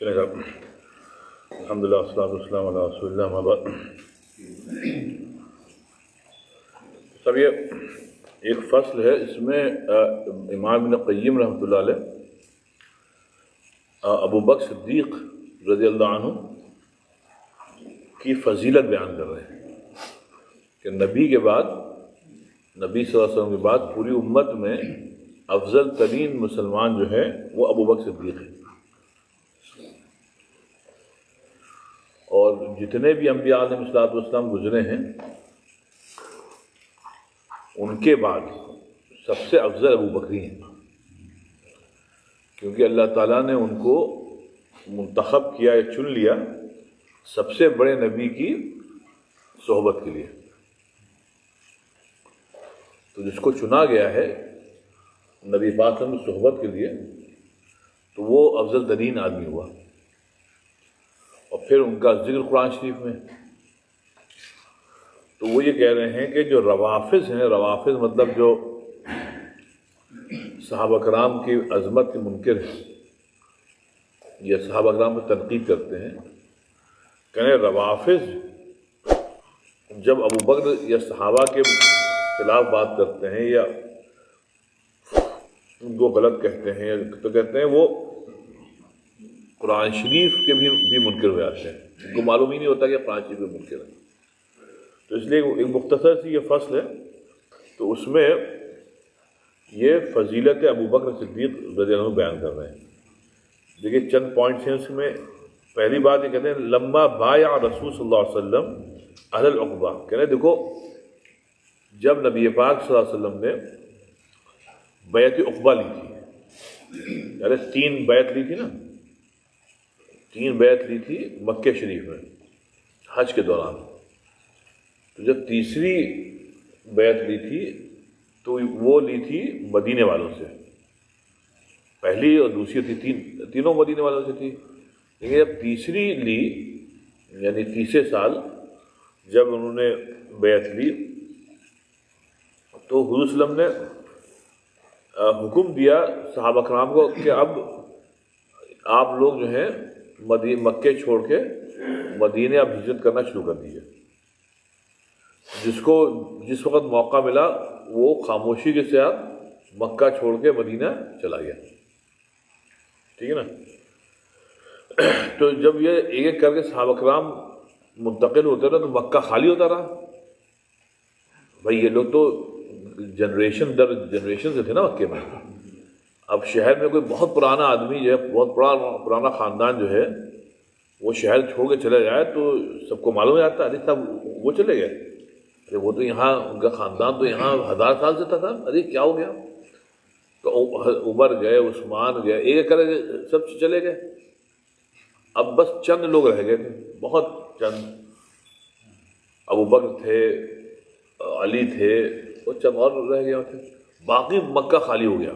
چلے گا. الحمد للہ والصلاۃ والسلام علی رسول اللہ اما بعد. سب یہ ایک فصل ہے، اس میں امام ابن قیم رحمۃ اللہ علیہ ابو بکر صدیق رضی اللہ عنہ کی فضیلت بیان کر رہے ہیں کہ نبی کے بعد، نبی صلی اللہ علیہ وسلم کے بعد پوری امت میں افضل ترین مسلمان جو ہے وہ ابو بکر صدیق ہے. اور جتنے بھی انبیاء علیہ السلام گزرے ہیں ان کے بعد سب سے افضل ابو بکر ہیں، کیونکہ اللہ تعالیٰ نے ان کو منتخب کیا یا چن لیا سب سے بڑے نبی کی صحبت کے لیے. تو جس کو چنا گیا ہے نبی پاک صلی اللہ علیہ وسلم کی صحبت کے لیے تو وہ افضل ترین آدمی ہوا. اور پھر ان کا ذکر قرآن شریف میں. تو وہ یہ کہہ رہے ہیں کہ جو روافض ہیں، روافض مطلب جو صحابہ کرام کی عظمت کے منکر ہیں یا صحابہ کرام پر تنقید کرتے ہیں، کہنے روافض جب ابو بکر یا صحابہ کے خلاف بات کرتے ہیں یا ان کو غلط کہتے ہیں تو کہتے ہیں وہ قرآن شریف کے بھی منکر ہو جاتے ہیں. ان کو معلوم ہی نہیں ہوتا کہ قرآن شریف کے منکر ہیں. تو اس لیے ایک مختصر سی یہ فصل ہے، تو اس میں یہ فضیلت ابو بکر صدیق رضی اللہ عنہ بیان کر رہے ہیں. دیکھیے چند پوائنٹس ہیں اس میں. پہلی بات یہ کہتے ہیں لما بایع رسول صلی اللہ علیہ وسلم اہل العقبہ. کہتے ہیں دیکھو جب نبی پاک صلی اللہ علیہ وسلم نے بیعت عقبہ لی تھی، یعنی 3 بیعت لی تھی نا، 3 بیعت لی تھی مکہ شریف میں حج کے دوران. تو جب تیسری بیعت لی تھی تو وہ لی تھی مدینے والوں سے. پہلی اور دوسری تھی تینوں مدینے والوں سے تھی. لیکن جب تیسری لی یعنی تیسرے سال جب انہوں نے بیعت لی تو حضور صلی اللہ علیہ وسلم نے حکم دیا صحابہ کرام کو کہ اب آپ لوگ جو ہیں مکے چھوڑ کے مدینے اب ہجرت کرنا شروع کر دیجیے. جس وقت موقع ملا وہ خاموشی کے ساتھ مکہ چھوڑ کے مدینہ چلا گیا. ٹھیک ہے نا. تو جب یہ ایک ایک کر کے صحابہ کرام منتقل ہوتے رہے تو مکہ خالی ہوتا رہا. بھائی یہ لوگ تو جنریشن در جنریشن سے تھے نا مکے میں. اب شہر میں کوئی بہت پرانا آدمی جو ہے، بہت پرانا خاندان جو ہے، وہ شہر چھوڑ کے چلے جائے تو سب کو معلوم ہو جاتا ہے ارے صاحب وہ چلے گئے، ارے وہ تو یہاں ان کا خاندان تو یہاں 1000 سال سے تھا، ارے کیا ہو گیا. تو عمر گئے، عثمان گئے، ایک کر کے سب چلے گئے. اب بس چند لوگ رہ گئے تھے، بہت چند. ابو بکر تھے، علی تھے، اور چند اور رہ گئے تھے. باقی مکہ خالی ہو گیا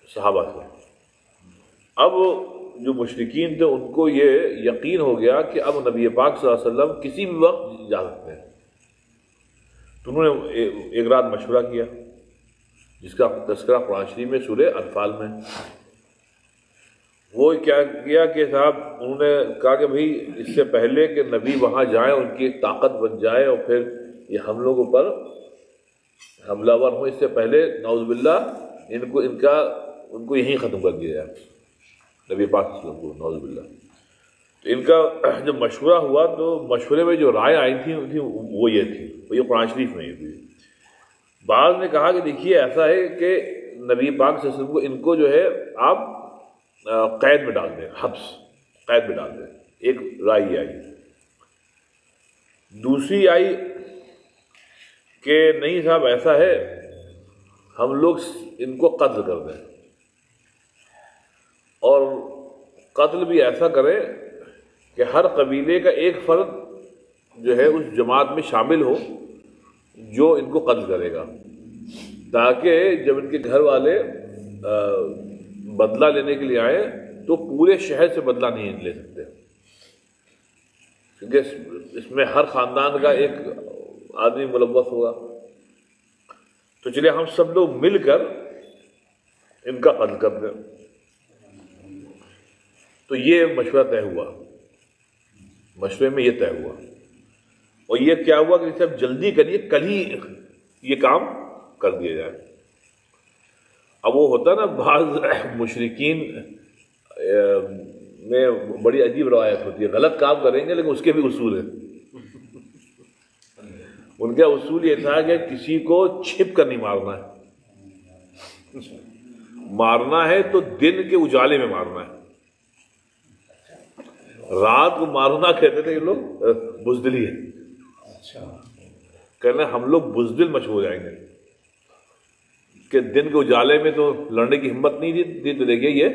صحابہ سے. اب جو مشرکین تھے ان کو یہ یقین ہو گیا کہ اب نبی پاک صلی اللہ علیہ وسلم کسی بھی وقت جا سکتے ہیں. تو انہوں نے ایک رات مشورہ کیا جس کا تذکرہ قرآن شریف میں سورہ انفال میں. وہ کیا کیا کہ صاحب انہوں نے کہا کہ بھائی اس سے پہلے کہ نبی وہاں جائیں، ان کی ایک طاقت بن جائے اور پھر یہ ہم لوگوں پر حملہ ور ہوں، اس سے پہلے نعوذ باللہ ان کو یہیں ختم کر دیا جائے نبی پاک صلی اللہ علیہ وسلم کو، نعوذ باللہ. تو ان کا جب مشورہ ہوا تو مشورے میں جو رائے آئی تھی وہ یہ تھی، وہ یہ قرآن شریف میں یہ تھی. بعض نے کہا کہ دیکھیے ایسا ہے کہ نبی پاک صلی اللہ علیہ وسلم کو ان کو جو ہے آپ قید میں ڈال دیں، حبس قید میں ڈال دیں. ایک رائے یہ آئی. دوسری آئی کہ نہیں صاحب ایسا ہے ہم لوگ ان کو قتل کر دیں، اور قتل بھی ایسا کریں کہ ہر قبیلے کا ایک فرد جو ہے اس جماعت میں شامل ہو جو ان کو قتل کرے گا، تاکہ جب ان کے گھر والے بدلہ لینے کے لیے آئے تو پورے شہر سے بدلہ نہیں لے سکتے، کیونکہ اس میں ہر خاندان کا ایک آدمی ملوث ہوگا. تو چلے ہم سب لوگ مل کر ان کا قتل کر دیں. تو یہ مشورہ طے ہوا، مشورے میں یہ طے ہوا، اور یہ کیا ہوا کہ سب جلدی کریے، کل ہی یہ کام کر دیا جائے۔ اب وہ ہوتا نا بعض مشرکین میں بڑی عجیب روایت ہوتی ہے، غلط کام کریں گے لیکن اس کے بھی اصول ہیں۔ ان کا اصول یہ تھا کہ کسی کو چھپ کر نہیں مارنا ہے، مارنا ہے تو دن کے اجالے میں مارنا ہے۔ رات کو مارنا کہتے تھے یہ لوگ بزدلی ہے، کہنا ہم لوگ بزدل مشہور ہو جائیں گے کہ دن کے اجالے میں تو لڑنے کی ہمت نہیں دی، تو دیکھیے یہ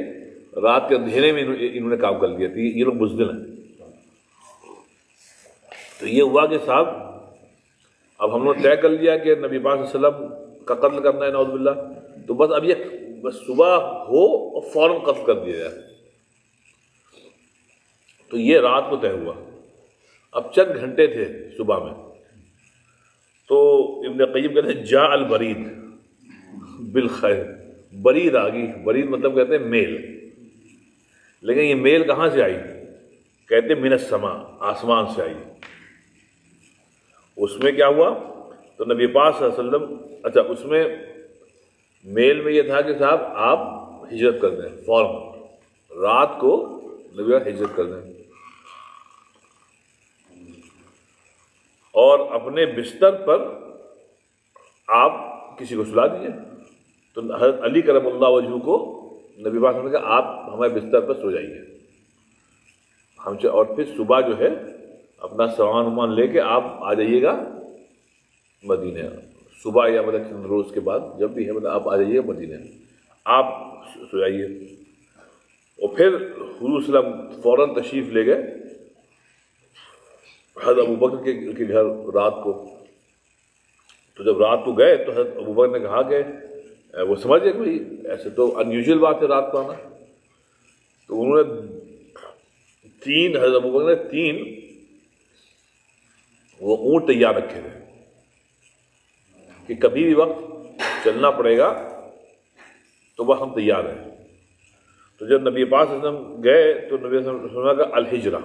رات کے اندھیرے میں انہوں نے کام کر دیا تھی، یہ لوگ بزدل ہیں۔ تو یہ ہوا کہ صاحب اب ہم نے طے کر لیا کہ نبی پاک صلی اللہ علیہ وسلم کا قتل کرنا ہے، نعوذ باللہ، تو بس اب یہ بس صبح ہو اور فوراً قتل کر دیا جائے۔ تو یہ رات کو طے ہوا، اب چند گھنٹے تھے صبح میں، تو ابن قیم کہتے ہیں جاء البرید بالخیر، برید آ گئی، برید مطلب کہتے ہیں میل، لیکن یہ میل کہاں سے آئی؟ کہتے ہیں من السماء، آسمان سے آئی۔ اس میں کیا ہوا؟ تو نبی پاک صلی اللہ علیہ وسلم، اچھا اس میں میل میں یہ تھا کہ صاحب آپ ہجرت کر دیں فوراً، رات کو نبی پاک ہجرت کر دیں اور اپنے بستر پر آپ کسی کو سلا دیجیے۔ تو حضرت علی کرم اللہ وجہہ کو نبی پاک نے کہا آپ ہمارے بستر پر سو جائیے ہم سے، اور پھر صبح جو ہے اپنا سامان وامان لے کے آپ آ جائیے گا مدینہ، صبح یا مطلب چند روز کے بعد جب بھی ہے مطلب آپ آ جائیے گا مدینہ، آپ سو جائیے۔ اور پھر حضور صلی اللہ علیہ وسلم فوراً تشریف لے گئے حضرت ابوبکر کے گھر رات کو۔ تو جب رات کو گئے تو حضرت ابوبکر نے کہا کہ وہ سمجھ گئے کہ بھائی ایسے تو ان یوزول بات ہے رات کو آنا، تو انہوں نے حضرت ابوبکر نے 3 وہ اونٹ تیار رکھے تھے کہ کبھی بھی وقت چلنا پڑے گا تو وہ ہم تیار ہیں۔ تو جب نبی پاک صلی اللہ علیہ وسلم گئے تو نبی صلی اللہ علیہ وسلم کا الحجرہ،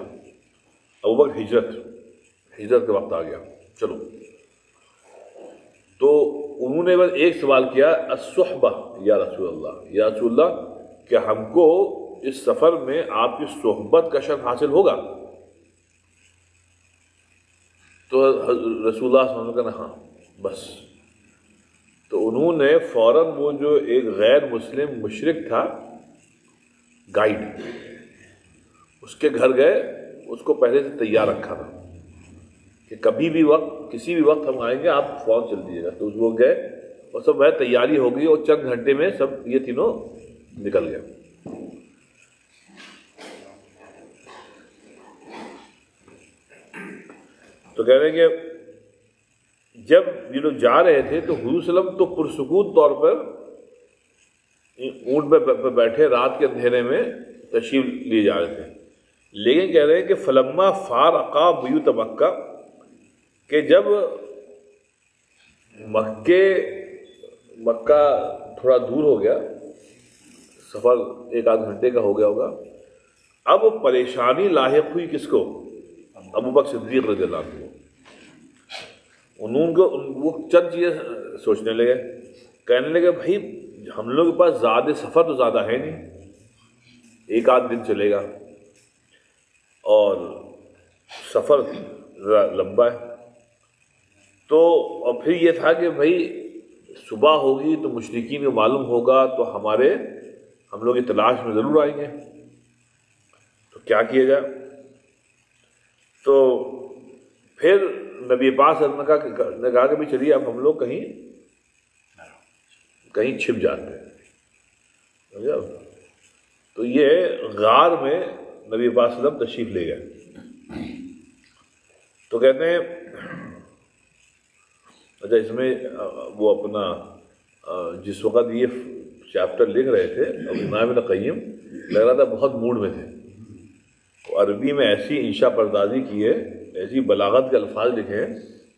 ابوبکر ہجرت کا وقت آ گیا، چلو۔ تو انہوں نے بس ایک سوال کیا، الصحبہ یا رسول اللہ، یا رسول اللہ کہ ہم کو اس سفر میں آپ کی صحبت کا شرف حاصل ہوگا؟ تو رسول اللہ صلی اللہ علیہ وسلم نے کہا ہاں بس۔ تو انہوں نے فوراً وہ جو ایک غیر مسلم مشرک تھا گائیڈ، اس کے گھر گئے، اس کو پہلے سے تیار رکھا تھا کہ کبھی بھی وقت کسی بھی وقت ہم آئیں گے آپ فوراً چل دیجیے گا۔ تو وہ گئے اور سب وہ تیاری ہو گئی اور چند گھنٹے میں سب یہ تینوں نکل گئے۔ تو کہہ رہے ہیں کہ جب یہ لوگ جا رہے تھے تو حضور صلی اللہ علیہ وسلم تو پرسکون طور پر اونٹ پہ بیٹھے رات کے اندھیرے میں تشریف لیے جا رہے تھے، لیکن کہہ رہے ہیں کہ فلما فارقا بیوت مکہ، کہ جب مکہ تھوڑا دور ہو گیا، سفر 1-8 گھنٹے کا ہو گیا ہوگا، اب پریشانی لاحق ہوئی کس کو؟ ابوبکر صدیق رضی اللہ عنہ۔ انہوں کو وہ چند چیزیں سوچنے لگے، کہنے لگے بھائی ہم لوگ کے پاس زیادہ سفر تو زیادہ ہے نہیں، 1-8 دن چلے گا اور سفر لمبا ہے، تو اور پھر یہ تھا کہ بھائی صبح ہوگی تو مشرکین کو معلوم ہوگا تو ہم لوگ کی تلاش میں ضرور آئیں گے، تو کیا کیا جائے؟ تو پھر نبی پاک صلی اللہ علیہ وسلم نے کہا کہ بھائی چلیے اب ہم لوگ کہیں چھپ جاتے ہیں۔ تو یہ غار میں نبی پاک صلی اللہ علیہ وسلم تشریف لے گئے۔ تو کہتے ہیں اچھا اس میں وہ اپنا جس وقت یہ چیپٹر لکھ رہے تھے اب امام ابن قیم لگ رہا تھا بہت موڈ میں تھے، عربی میں ایسی انشاء پردازی کی ہے، ایسی بلاغت کے الفاظ لکھے ہیں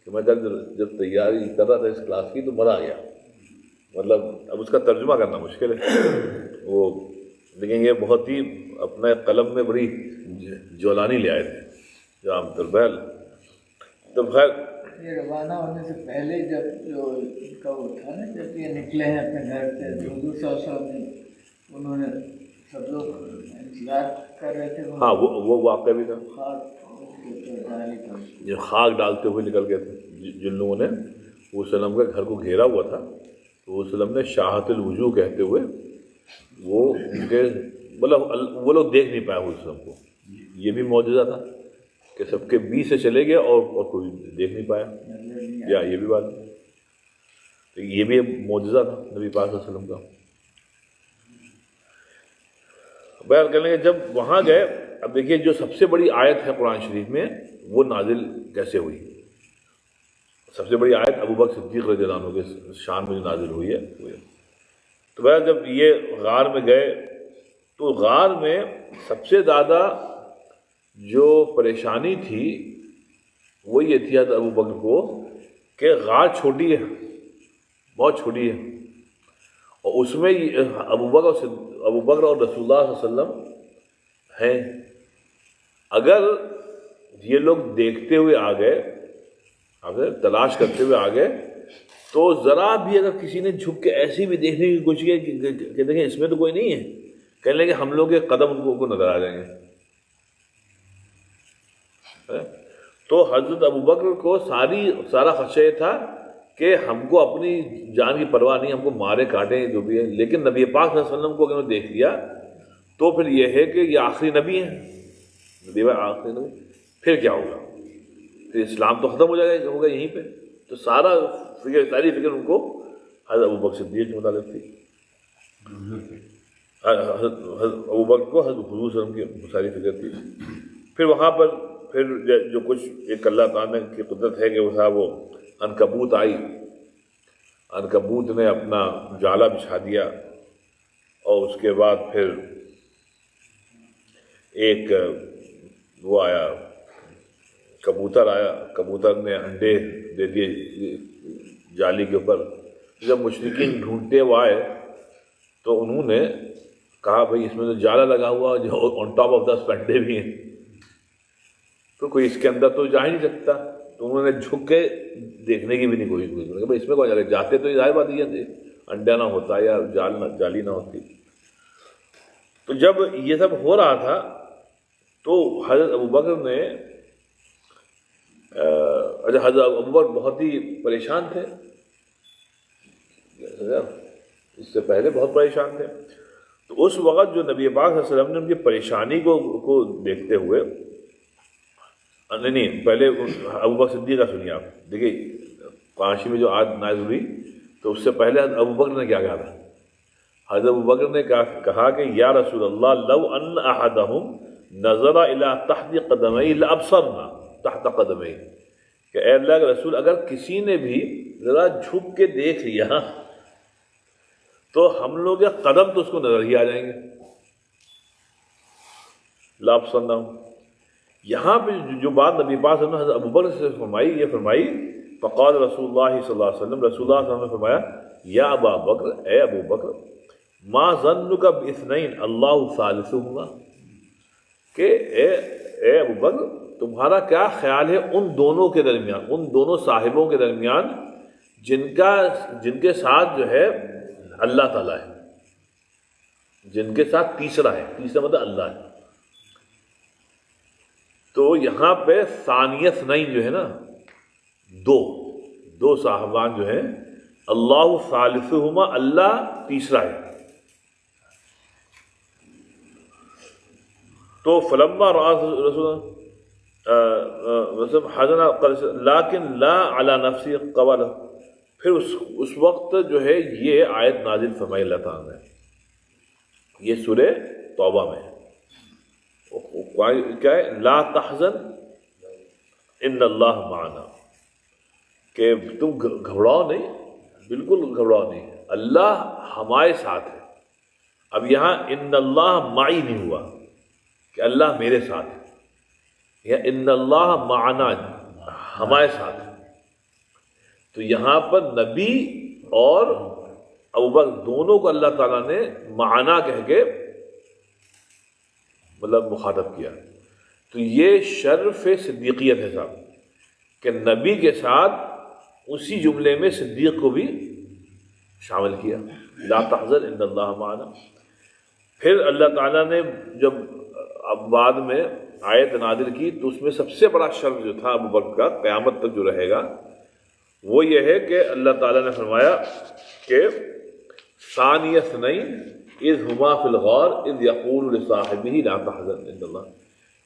کہ میں جب تیاری کر رہا تھا اس کلاس کی تو مزہ آ گیا، مطلب اب اس کا ترجمہ کرنا مشکل ہے وہ، لیکن یہ بہت ہی اپنے قلم میں بڑی جولانی لے آئے تھے جام تربیل. تو خیر یہ روانہ ہونے سے پہلے جب جو ان کا وہ تھا نا، جب یہ نکلے ہیں اپنے گھر سے، حضور صلی اللہ علیہ وسلم نے، انہوں نے سب لوگ انتظار کر رہے تھے. ہاں وہ واقعہ بھی تھا. خاک یہ خاک ڈالتے ہوئے نکل گئے تھے جن لوگوں نے وہ وسلم کے گھر کو گھیرا ہوا تھا. تو وہ وسلم نے شاہت الوجوہ کہتے ہوئے وہ ان کے مطلب وہ لوگ دیکھ نہیں پائے وہ وسلم کو. یہ بھی معجزہ تھا کہ سب کے بیچ سے چلے گئے اور کوئی دیکھ نہیں پایا. یا یہ بھی بات ہے، یہ بھی معجزہ تھا نبی پاک صلی اللہ علیہ وسلم کا. بیان کرنے کے جب وہاں گئے، اب دیکھیے جو سب سے بڑی آیت ہے قرآن شریف میں وہ نازل کیسے ہوئی. سب سے بڑی آیت ابو بکر صدیق رضی اللہ عنہ کے شان میں جو نازل ہوئی ہے. تو بہر جب یہ غار میں گئے تو غار میں سب سے زیادہ جو پریشانی تھی وہ یہ تھی حضرت ابو بکر کو کہ غار چھوٹی ہے، بہت چھوٹی ہے، اور اس میں ابو بکر اور رسول اللہ صلی اللہ علیہ وسلم ہیں. اگر یہ لوگ دیکھتے ہوئے آ گئے، اگر تلاش کرتے ہوئے آ گئے، تو ذرا بھی اگر کسی نے جھک کے ایسی بھی دیکھنے کی کوشش کی کہ دیکھیں اس میں تو کوئی نہیں ہے، کہنے لگے ہم لوگ کے قدم ان کو نظر آ جائیں گے. تو حضرت ابو بکر کو سارا خدشہ یہ تھا کہ ہم کو اپنی جان کی پرواہ نہیں، ہم کو مارے کاٹیں جو بھی ہے، لیکن نبی پاک صلی اللہ علیہ وسلم کو اگر انہوں نے دیکھ لیا تو پھر یہ ہے کہ یہ آخری نبی ہیں، نبی آخری نبی، پھر کیا ہوگا؟ پھر اسلام تو ختم ہو جائے گا، ہوگا یہیں پہ. تو ساری فکر ان کو حضرت ابو بکر صدیق کے متعلق تھی. حضرت ابو بکر کو حضرت حضور صلی اللہ علیہ وسلم کی ساری فکر تھی. پھر وہاں پر پھر جو کچھ ایک اللہ تعالیٰ کی قدرت ہے کہ وہ صاحب وہ عنکبوت آئی، عنکبوت نے اپنا جالا بچھا دیا، اور اس کے بعد پھر ایک وہ آیا کبوتر آیا، کبوتر نے انڈے دے دیے جالی کے اوپر. جب مشرکین ڈھونڈتے وہ آئے تو انہوں نے کہا بھائی اس میں تو جالا لگا ہوا جو آن ٹاپ آف 10 انڈے بھی ہیں، تو کوئی اس کے اندر تو جا ہی نہیں سکتا. تو انہوں نے جھک کے دیکھنے کی بھی نہیں کوشش کی، بھائی اس میں کون جاتے تو ظاہر بات یہ انڈا نہ ہوتا یا جالی نہ ہوتی. تو جب یہ سب ہو رہا تھا تو حضرت ابو بکر نے حضرت ابو بکر بہت ہی پریشان تھے، اس سے پہلے بہت پریشان تھے. تو اس وقت جو نبی پاک صلی اللہ علیہ وسلم نے ان کی پریشانی کو دیکھتے ہوئے، نہیں پہلے ابو بکر صدیق کا سنیے آپ. دیکھیے قرآن میں جو آیت نازل ہوئی تو اس سے پہلے ابو بکر نے کیا کہا تھا؟ حضرت ابو بکر نے کہا کہ یا رسول اللہ لو ان احدہم نظر الی تحت قدمی لابصرنا تحت قدمی، کہ اے اللہ کے رسول اگر کسی نے بھی ذرا جھک کے دیکھ لیا تو ہم لوگ کے قدم تو اس کو نظر ہی آ جائیں گے. لابصرنا، یہاں پہ جو بات نبی پاک صلی اللہ علیہ وسلم نے حضرت ابو بکر سے فرمائی، یہ فرمائی فقال رسول اللہ صلی اللہ علیہ وسلم، رسول اللہ صلی اللہ علیہ وسلم نے فرمایا یا ابا بکر، اے ابو بکر، ما ظنک باثنین اللہ ثالثہما، کہ اے ابو بکر تمہارا کیا خیال ہے ان دونوں کے درمیان، ان دونوں صاحبوں کے درمیان جن کے ساتھ جو ہے اللہ تعالیٰ ہے، جن کے ساتھ تیسرا ہے، تیسرا مطلب اللہ ہے. تو یہاں پہ ثانیہ اثنین جو ہے نا، دو صاحبان جو ہیں، اللہ ثالثہما، اللہ تیسرا ہے. تو فلما رأى رسول حزن لیکن لا علی نفسی قبل، پھر اس وقت جو ہے یہ آیت نازل فرمائی اللہ تعالیٰ نے، یہ سورہ توبہ میں کیا ہے، لا تحزن ان اللہ معنا، کہ تم گھبراؤ نہیں، بالکل گھبراؤ نہیں، اللہ ہمارے ساتھ ہے. اب یہاں ان اللہ معی نہیں ہوا کہ اللہ میرے ساتھ ہے، یا ان اللہ معنا ہمارے ساتھ ہے. تو یہاں پر نبی اور ابوبکر دونوں کو اللہ تعالیٰ نے معنا کہہ کے مطلب مخاطب کیا. تو یہ شرف صدیقیت ہے صاحب کہ نبی کے ساتھ اسی جملے میں صدیق کو بھی شامل کیا. لا تحزن ان اللہ معنا. پھر اللہ تعالیٰ نے جب اب بعد میں آیت نازل کی تو اس میں سب سے بڑا شرف جو تھا ابو بکر کا قیامت تک جو رہے گا وہ یہ ہے کہ اللہ تعالیٰ نے فرمایا کہ ثانی اثنین اذ ہما فی الغار اذ یقول لصاحبہ لا تحزن ان اللہ.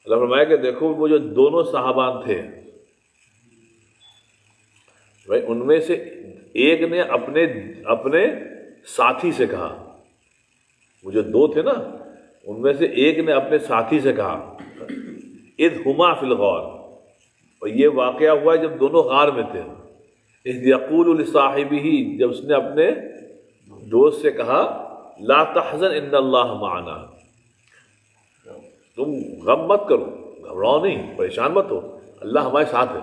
اللہ فرمایا کہ دیکھو وہ جو دونوں صحابان تھے بھائی ان میں سے ایک نے اپنے ساتھی سے کہا، وہ جو دو تھے نا ان میں سے ایک نے اپنے ساتھی سے کہا اذ ہما فی الغار، اور یہ واقعہ ہوا جب دونوں غار میں تھے. اذ یقول لصاحبہ، جب اس نے اپنے دوست سے کہا لا تحزن ان اللہ معنا، تم غم مت کرو، گھبراؤ نہیں، پریشان مت ہو، اللہ ہمارے ساتھ ہے.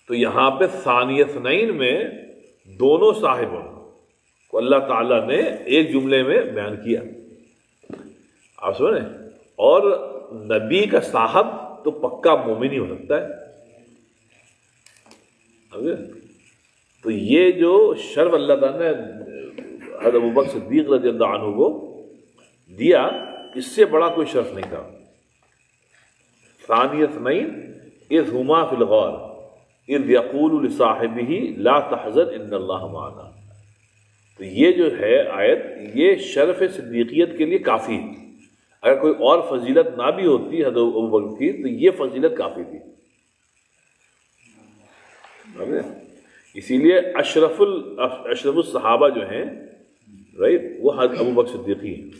تو یہاں پہ ثانی اثنین میں دونوں صاحبوں کو اللہ تعالیٰ نے ایک جملے میں بیان کیا. آپ سمجھیں، اور نبی کا صاحب تو پکا مومن ہی ہو سکتا ہے. تو یہ جو شرف اللہ تعالیٰ نے حضرت ابوبکر صدیق رضی اللہ عنہ کو دیا، اس سے بڑا کوئی شرف نہیں تھا. ثانی اثنین اذ ہما فی الغار اذ یقول لصاحبہ لا تحزن ان اللہ معنا. تو یہ جو ہے آیت، یہ شرف صدیقیت کے لیے کافی ہے. اگر کوئی اور فضیلت نہ بھی ہوتی حضرت ابوبکر کی تو یہ فضیلت کافی تھی. اسی لیے اشرف الصحابہ جو ہیں رائٹ وہ حضرت ابوبکر صدیق ہی ہیں.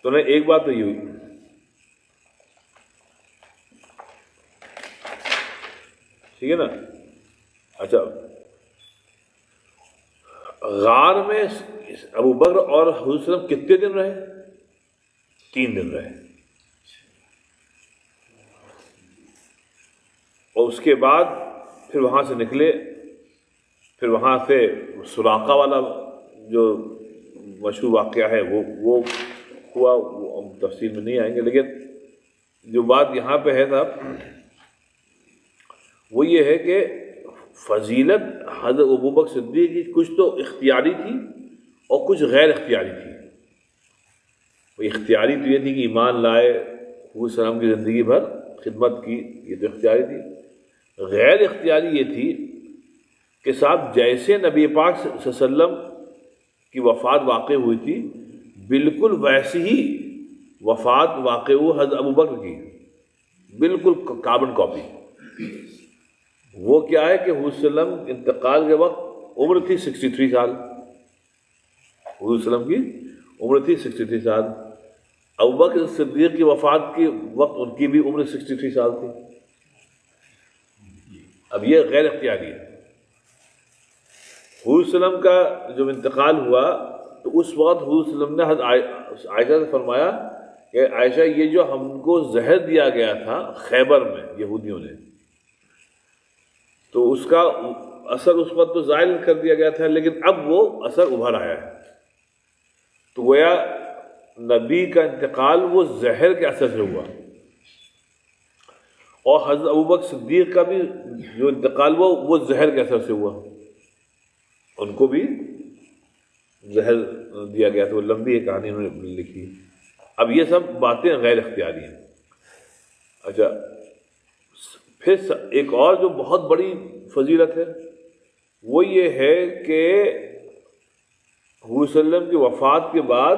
تو نے ایک بات تو یہ ہوئی. ٹھیک ہے نا. اچھا، غار میں ابو بکر اور حضور صلی اللہ علیہ وسلم کتنے دن رہے؟ 3 دن رہے. اور اس کے بعد پھر وہاں سے نکلے، پھر وہاں سے سراقہ والا جو مشہور واقعہ ہے وہ ہوا. وہ ہم تفصیل میں نہیں آئیں گے، لیکن جو بات یہاں پہ ہے صاحب وہ یہ ہے کہ فضیلت حضرت ابوبکر صدیق کی کچھ تو اختیاری تھی اور کچھ غیر اختیاری تھی. وہ اختیاری تو یہ تھی کہ ایمان لائے، حضور صلی اللہ علیہ وسلم کی زندگی بھر خدمت کی، یہ تو اختیاری تھی. غیر اختیاری یہ تھی کہ صاحب جیسے نبی پاک صلی اللہ علیہ وسلم کی وفات واقع ہوئی تھی بالکل ویسی ہی وفات واقع ہوئی حضرت ابوبکر کی، بالکل کاربن کاپی. وہ کیا ہے کہ حضور صلی اللہ علیہ وسلم انتقال کے وقت عمر تھی 63 سال. حضور صلی اللہ علیہ وسلم کی عمر تھی 63 سال. ابوبکر صدیق کی وفات کے وقت ان کی بھی عمر 63 سال تھی. اب یہ غیر اختیاری ہے. حضور صلی اللہ علیہ وسلم کا جب انتقال ہوا تو اس وقت حضور صلی اللہ علیہ وسلم نے حضرت عائشہ سے فرمایا کہ عائشہ یہ جو ہم کو زہر دیا گیا تھا خیبر میں یہودیوں نے، تو اس کا اثر اس وقت تو زائل کر دیا گیا تھا، لیکن اب وہ اثر ابھر آیا ہے. تو گویا نبی کا انتقال وہ زہر کے اثر سے ہوا، اور حضرت ابوبکر صدیق کا بھی جو انتقال ہوا وہ زہر کے اثر سے ہوا. ان کو بھی زہر دیا گیا تھا. وہ لمبی کہانی انہوں نے لکھی. اب یہ سب باتیں غیر اختیاری ہیں. اچھا، پھر ایک اور جو بہت بڑی فضیلت ہے وہ یہ ہے کہ حضور صلی اللہ علیہ وسلم کی وفات کے بعد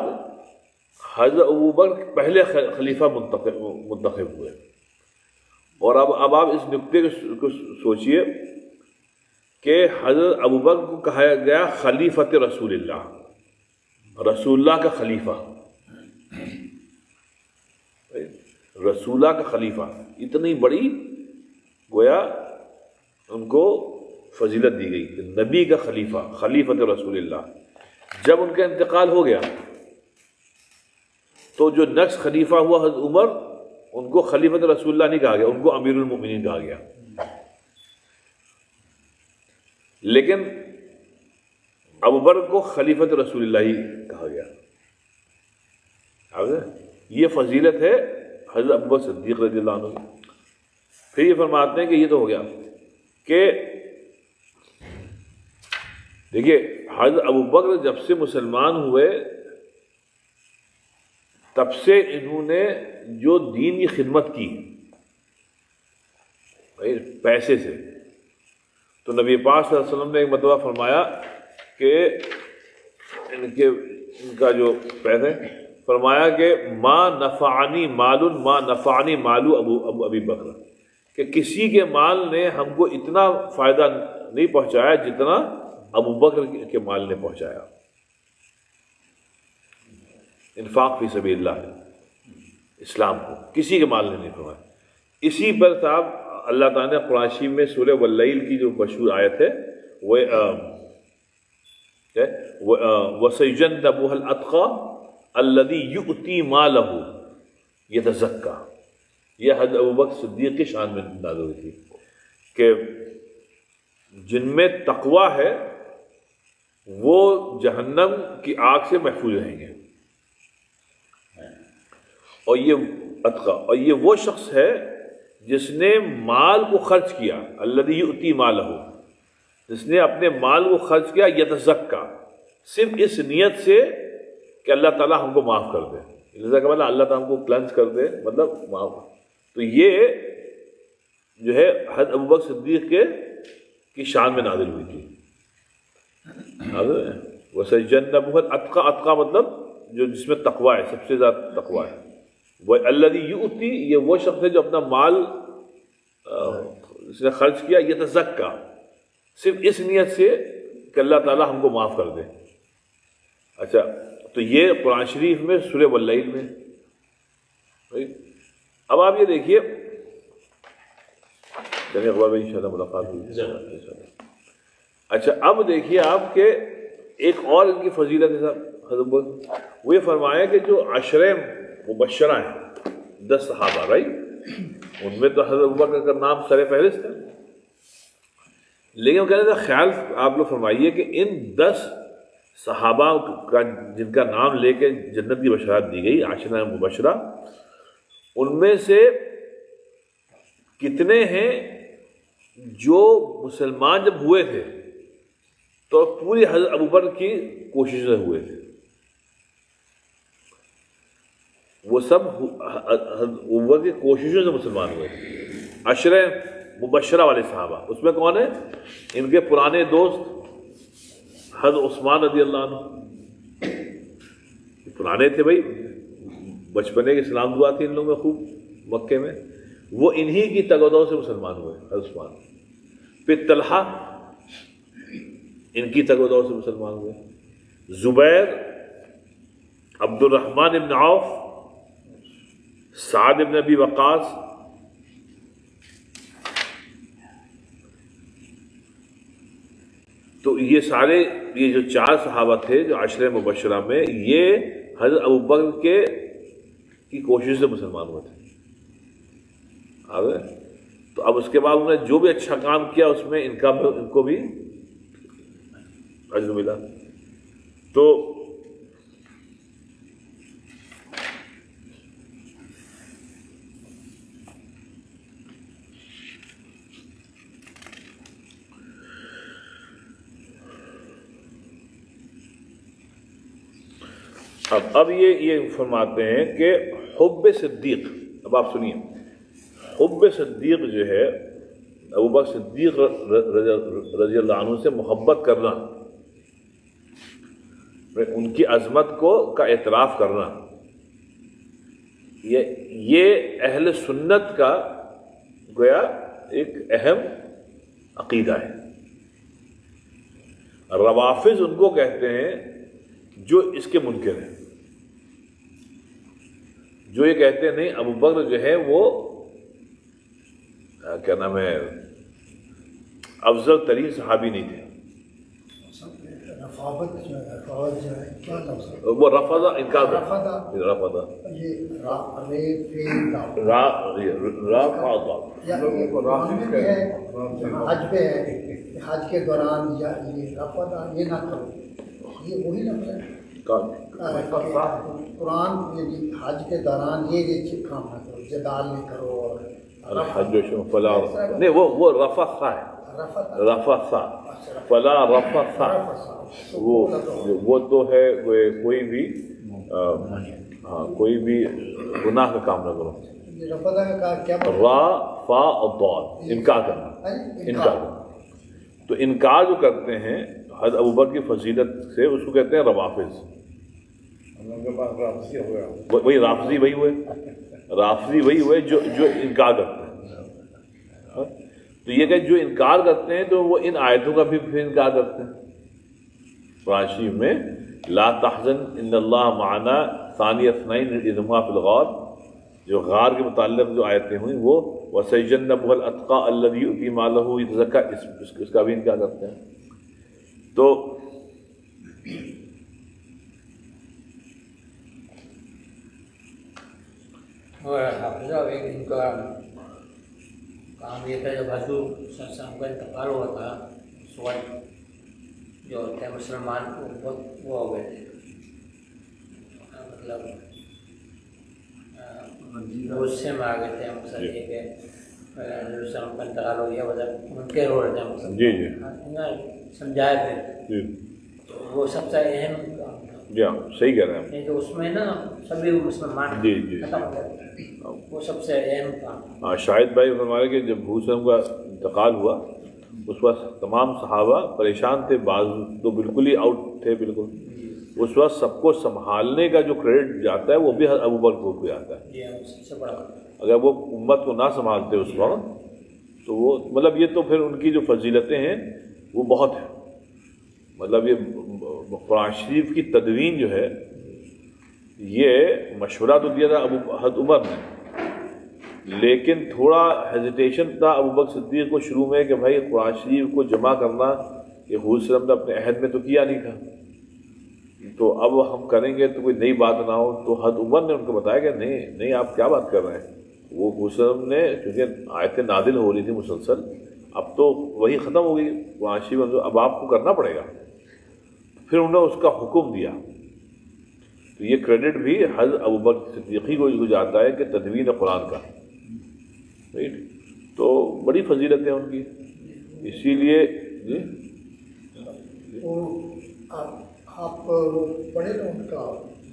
حضرت ابوبکر پہلے خلیفہ منتخب ہوئے. اور اب آپ اس نقطے کو سوچئے کہ حضرت ابوبکر کو کہا گیا خلیفۃ رسول اللہ، رسول اللہ کا خلیفہ، رسول اللہ کا خلیفہ. اتنی بڑی گویا ان کو فضیلت دی گئی کہ نبی کا خلیفہ، خلیفۃ رسول اللہ. جب ان کا انتقال ہو گیا تو جو نیکسٹ خلیفہ ہوا حضرت عمر، ان کو خلیفۃ رسول اللہ نہیں کہا گیا، ان کو امیر المؤمنین کہا گیا. لیکن ابوبکر کو خلیفۃ رسول اللہ ہی کہا گیا. یہ فضیلت ہے حضرت ابوبکر صدیق رضی اللہ عنہ. پھر یہ فرماتے ہیں کہ یہ تو ہو گیا کہ دیکھیے حضرت ابوبکر جب سے مسلمان ہوئے تب سے انہوں نے جو دین کی خدمت کی پیسے سے، تو نبی پاک صلی اللہ علیہ وسلم نے ایک مرتبہ فرمایا کہ ان کا جو پیسے فرمایا کہ ما نفعنی مال ابی بکر، کہ کسی کے مال نے ہم کو اتنا فائدہ نہیں پہنچایا جتنا ابو بکر کے مال نے پہنچایا. انفاق فی سبیل اللہ، اسلام کو کسی کے مال نے نہیں فرمایا. اسی پر صاحب اللہ تعالیٰ نے قرآن شریف میں سورہ واللیل کی جو مشہور آیت ہے وہ وَسَيُجَنَّبُهَا الْأَتْقَى الَّذِي يُؤْتِي مَالَهُ يَتَزَكَّى. یہ حضرت ابوبکر صدیق کی شان میں نازل ہوئی تھی کہ جن میں تقوی ہے وہ جہنم کی آگ سے محفوظ رہیں گے. اور یہ اتقا، اور یہ وہ شخص ہے جس نے مال کو خرچ کیا، الذی یؤتی مالہ، جس نے اپنے مال کو خرچ کیا یتزکا، صرف اس نیت سے کہ اللہ تعالیٰ ہم کو معاف کر دے. اللہ تعالیٰ ہم کو کلینس کر دے، مطلب معاف. تو یہ جو ہے حضرت ابوبکر صدیق کی شان میں نازل ہوئی تھی. وَسَيُجَنَّبُهَا الْأَتْقَى، اتقا مطلب جو جس میں تقوی ہے، سب سے زیادہ تقوی ہے. الذی یؤتی، یہ وہ شخص ہے جو اپنا مال اس نے خرچ کیا یتزکا، صرف اس نیت سے کہ اللہ تعالیٰ ہم کو معاف کر دے. اچھا، تو یہ قرآن شریف میں سورہ واللیل میں. اب آپ یہ دیکھیے، چلیے اخبار میں انشاءاللہ ملاقات ہوئی. اچھا اب دیکھیے آپ کہ ایک اور ان کی فضیلت ہے صاحب، وہ یہ فرمایا کہ جو عشرے مبشرہ ہیں 10 صحابہ، رائٹ، ان میں تو حضرت ابوبکر کا نام سر فہرست ہے، لیکن وہ کہنے تھا خیال آپ لوگ فرمائیے کہ ان 10 صحابہ کا جن کا نام لے کے جنت کی بشارت دی گئی، عشرہ مبشرہ، ان میں سے کتنے ہیں جو مسلمان جب ہوئے تھے تو پوری حضرت ابوبکر کی کوشش سے ہوئے تھے. وہ سب ابوبکر کی کوششوں سے مسلمان ہوئے تھے. عشرہ مبشرہ والے صحابہ اس میں کون ہیں؟ ان کے پرانے دوست حضرت عثمان رضی اللہ عنہ، پرانے تھے بھائی، بچپنے کے اسلام دعا تھی ان لوگوں میں خوب مکے میں، وہ انہی کی تگودوں سے مسلمان ہوئے حضرت عثمان. پھر طلحہ ان کی تگودوں سے مسلمان ہوئے، زبیر، عبد الرحمن ابن عوف، سعد ابن ابی وقاص، تو یہ سارے یہ جو 4 صحابہ تھے جو عشرہ مبشرہ میں، یہ حضرت ابوبکر کی کوشش سے مسلمان ہوئے تھے. تو اب اس کے بعد انہوں نے جو بھی اچھا کام کیا اس میں ان کو بھی اجر ملا. تو اب یہ فرماتے ہیں کہ حب صدیق، اب آپ سنیے، حب صدیق جو ہے ابوبکر صدیق رضی اللہ عنہ سے محبت کرنا، ان کی عظمت کا اعتراف کرنا، یہ اہل سنت کا گویا ایک اہم عقیدہ ہے. روافض ان کو کہتے ہیں جو اس کے منکر ہیں، جو یہ کہتے ہیں نہیں ابوبکر جو ہے وہ کیا نام ہے افضل ترین صحابی نہیں تھے. وہ رفضہ انکار رفضہ حج کے دوران یہ رفضہ یہ نہ کرو، یہ وہی لفظ ہے. قرآن یعنی حج کے دوران یہ کام نہ کرو، جدال نہیں کرو، اور الحج فلا نہیں، وہ رفث ہے، رفث فلا رفث، وہ تو ہے کوئی بھی ہاں کوئی بھی گناہ کا کام نہ کرو. رفضہ کا کہا کیا را فا اور ضاد، انکار کرنا، انکار کرنا. تو انکار جو کرتے ہیں حضرت ابوبکر کی فضیلت سے، اس کو کہتے ہیں روافض. وہی رافضی وہی ہوئے، رافضی وہی ہوئے جو انکار کرتے ہیں. تو یہ کہ جو انکار کرتے ہیں تو وہ ان آیتوں کا بھی پھر انکار کرتے ہیں. قرآن شریف میں لا تحزن ان اللہ معنا ثانی اثنین اذ ہما فی الغار، جو غار کے متعلق جو آیتیں ہوئیں وہ وَسَيُجَنَّبُهَا الْأَتْقَى الَّذِي يُؤْتِي مَالَهُ يَتَزَكَّىٰ، اس کا بھی انکار کرتے ہیں. تو حافظہ ایک ان کا کام یہ تھا، جب حضور صلی اللہ علیہ وسلم کا انتقال ہوا تھا اس وقت جو تھے مسلمان بہت وہ ہو گئے تھے، مطلب غصے میں آ گئے تھے. مقصد یہ کہ حضور صلی اللہ علیہ وسلم کا انتقال ہو گیا، مطلب منکر ہو رہے تھے، مقصد جی سمجھائے تھے. جی وہ سب سے اہم کام تھا. جی ہاں صحیح کہہ رہے ہیں. نہیں تو اس میں نا سبھی مسلمان جی ختم ہو گئے، وہ سب سے اہم کام. ہاں شاہد بھائی فرمائے کہ جب حضور صلی اللہ علیہ وسلم کا انتقال ہوا اس وقت تمام صحابہ پریشان تھے، بعض تو بالکل ہی آؤٹ تھے بالکل. اس وقت سب کو سنبھالنے کا جو کریڈٹ جاتا ہے وہ بھی ابوبکر کو جاتا ہے. جی ہاں سب سے بڑا. اگر وہ امت کو نہ سنبھالتے اس وقت تو وہ مطلب یہ تو پھر ان کی جو فضیلتیں ہیں وہ بہت ہیں. مطلب یہ قرآن شریف کی تدوین جو ہے یہ مشورہ تو دیا تھا حضرت عمر نے، لیکن تھوڑا ہیزیٹیشن تھا ابوبکر صدیق کو شروع میں کہ بھائی قرآن شریف کو جمع کرنا یہ حضور صلی اللہ علیہ وسلم نے اپنے عہد میں تو کیا نہیں تھا، تو اب ہم کریں گے تو کوئی نئی بات نہ ہو. تو حضرت عمر نے ان کو بتایا کہ نہیں آپ کیا بات کر رہے ہیں. وہ حضور صلی اللہ علیہ وسلم نے چونکہ آیتیں نازل ہو رہی تھی مسلسل، اب تو وہی ختم ہو گئی قرآن شریف، اب آپ کو کرنا پڑے گا. پھر انہوں نے اس کا حکم دیا. تو یہ کریڈٹ بھی حضرت ابوبکر صدیقی کو جاتا ہے کہ تدوین قرآن کا. رائٹ، تو بڑی فضیلت ہے ان کی. اسی لیے جی آپ وہ پڑھے نا ان کا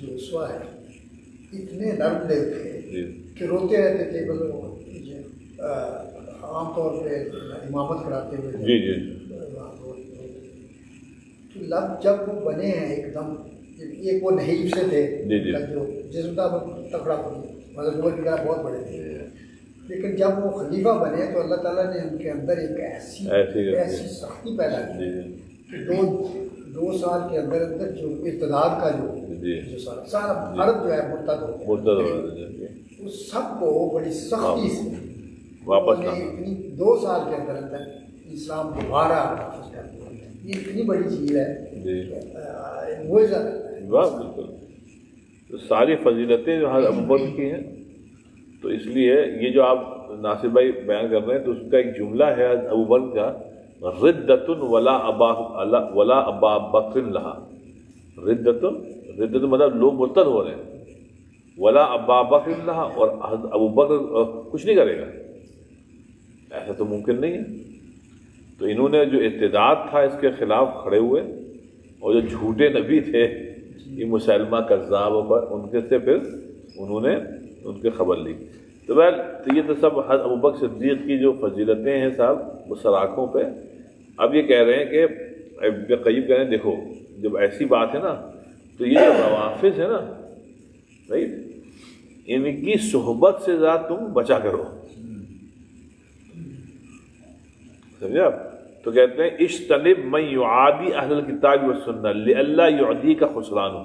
جو اسوا ہے، اتنے نرم دل تھے کہ روتے رہتے تھے. مطلب عام طور پہ امامت کراتے ہوئے جی جی لب جب وہ بنے ہیں ایک دم، ایک وہ نحیف سے تھے جو جسم کا تکڑا مطلب وہ بہت بڑے تھے، لیکن جب وہ خلیفہ بنے تو اللہ تعالیٰ نے ان کے اندر ایک ایسی سختی پیدا کی کہ 2 سال کے اندر جو ارتداد کا جو سارا بھارت جو ہے مرتد ہو گیا، اس سب کو بڑی سختی سے واپس 2 سال کے اندر اسلام دوبارہ واپس کر دیا. یہ اتنی بڑی چیز ہے، وہ بالکل. تو ساری فضیلتیں جو حضرت ابوبکر کی ہیں، تو اس لیے یہ جو آپ ناصر بھائی بیان کر رہے ہیں تو اس کا ایک جملہ ہے حضرت ابوبکر کا، ردۃ ولا ابا بکر لہا. ردۃ مطلب لوگ مرتد ہو رہے ہیں، ولا ابا بکر لہا، اور حضرت ابوبکر کچھ نہیں کرے گا، ایسا تو ممکن نہیں ہے. تو انہوں نے جو ارتداد تھا اس کے خلاف کھڑے ہوئے، اور جو جھوٹے نبی تھے یہ مسلمہ کذاب، پر ان کے سے پھر انہوں نے ان کی خبر لی. تو یہ تو سب حضرت ابوبکر صدیق کی جو فضیلتیں ہیں صاحب وہ سراخوں پہ. اب یہ کہہ رہے ہیں کہ ابن قیم کہہ رہے ہیں دیکھو جب ایسی بات ہے نا تو یہ جو روافض ہے نا رائٹ، ان کی صحبت سے ذات تم بچا کرو. سمجھے آپ؟ تو کہتے ہیں اجتنب من یعادی اہل الکتاب والسنہ لئلا یعدیک خسران.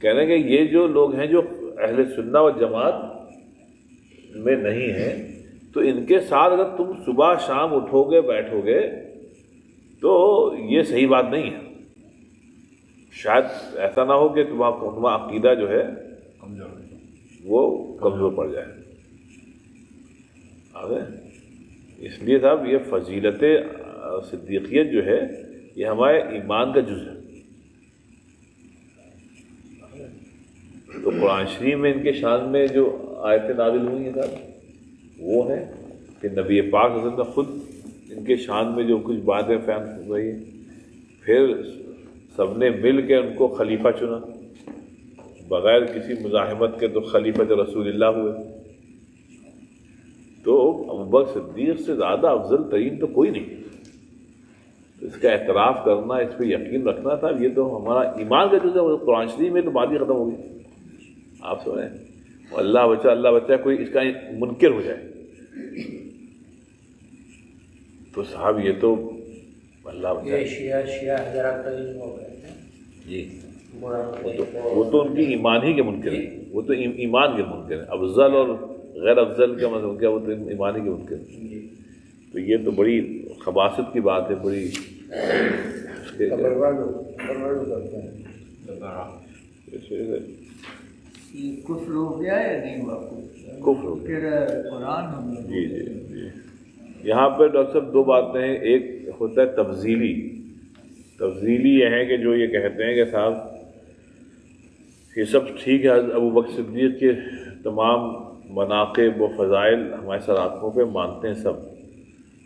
کہہ رہے ہیں کہ یہ جو لوگ ہیں جو اہل سنہ و جماعت میں نہیں ہیں، تو ان کے ساتھ اگر تم صبح شام اٹھو گے بیٹھو گے تو یہ صحیح بات نہیں ہے. شاید ایسا نہ ہو کہ تمہارا عقیدہ جو ہے وہ کمزور پڑ جائے. آگے اس لیے صاحب یہ فضیلت صدیقیت جو ہے یہ ہمارے ایمان کا جز ہے. قرآن شریف میں ان کے شان میں جو آیتیں نازل ہوئی ہیں صاحب وہ ہے کہ نبی پاک صلی اللہ علیہ وسلم نے خود ان کے شان میں جو کچھ باتیں فہم ہوئی ہیں، پھر سب نے مل کے ان کو خلیفہ چنا بغیر کسی مزاحمت کے، تو خلیفۃ رسول اللہ ہوئے. تو ابوبکر صدیق سے زیادہ افضل ترین تو کوئی نہیں. تو اس کا اعتراف کرنا، اس پہ یقین رکھنا تھا. یہ تو ہمارا ایمان کا جزء ہے. قرآن شریف میں تو بات ہی ختم ہو گئی. آپ سنیں اللہ بچہ کوئی اس کا منکر ہو جائے تو صاحب یہ تو اللہ بچہ شیعہ حضرات کا علم ہو گئے تھے جی. وہ تو ان کی ایمان ہی کے منکر ہیں. وہ تو ایمان کے منکر ہیں. افضل اور غیر افضل کا مطلب کیا؟ وہ تو ایمان ہی کے منکر ہیں. تو یہ تو بڑی خباثت کی بات ہے. بڑی کفر ہو گیا یا نہیں ہوا؟ کفر ہو گیا. پھر قرآن جی جی جی. یہاں پہ ڈاکٹر صاحب دو باتیں ہیں. ایک ہوتا ہے تفضیلی. تفضیلی یہ ہے کہ جو یہ کہتے ہیں کہ صاحب یہ سب ٹھیک ہے، ابوبکر صدیق کے تمام مناقب و فضائل ہمارے سر آنکھوں پہ مانتے ہیں سب،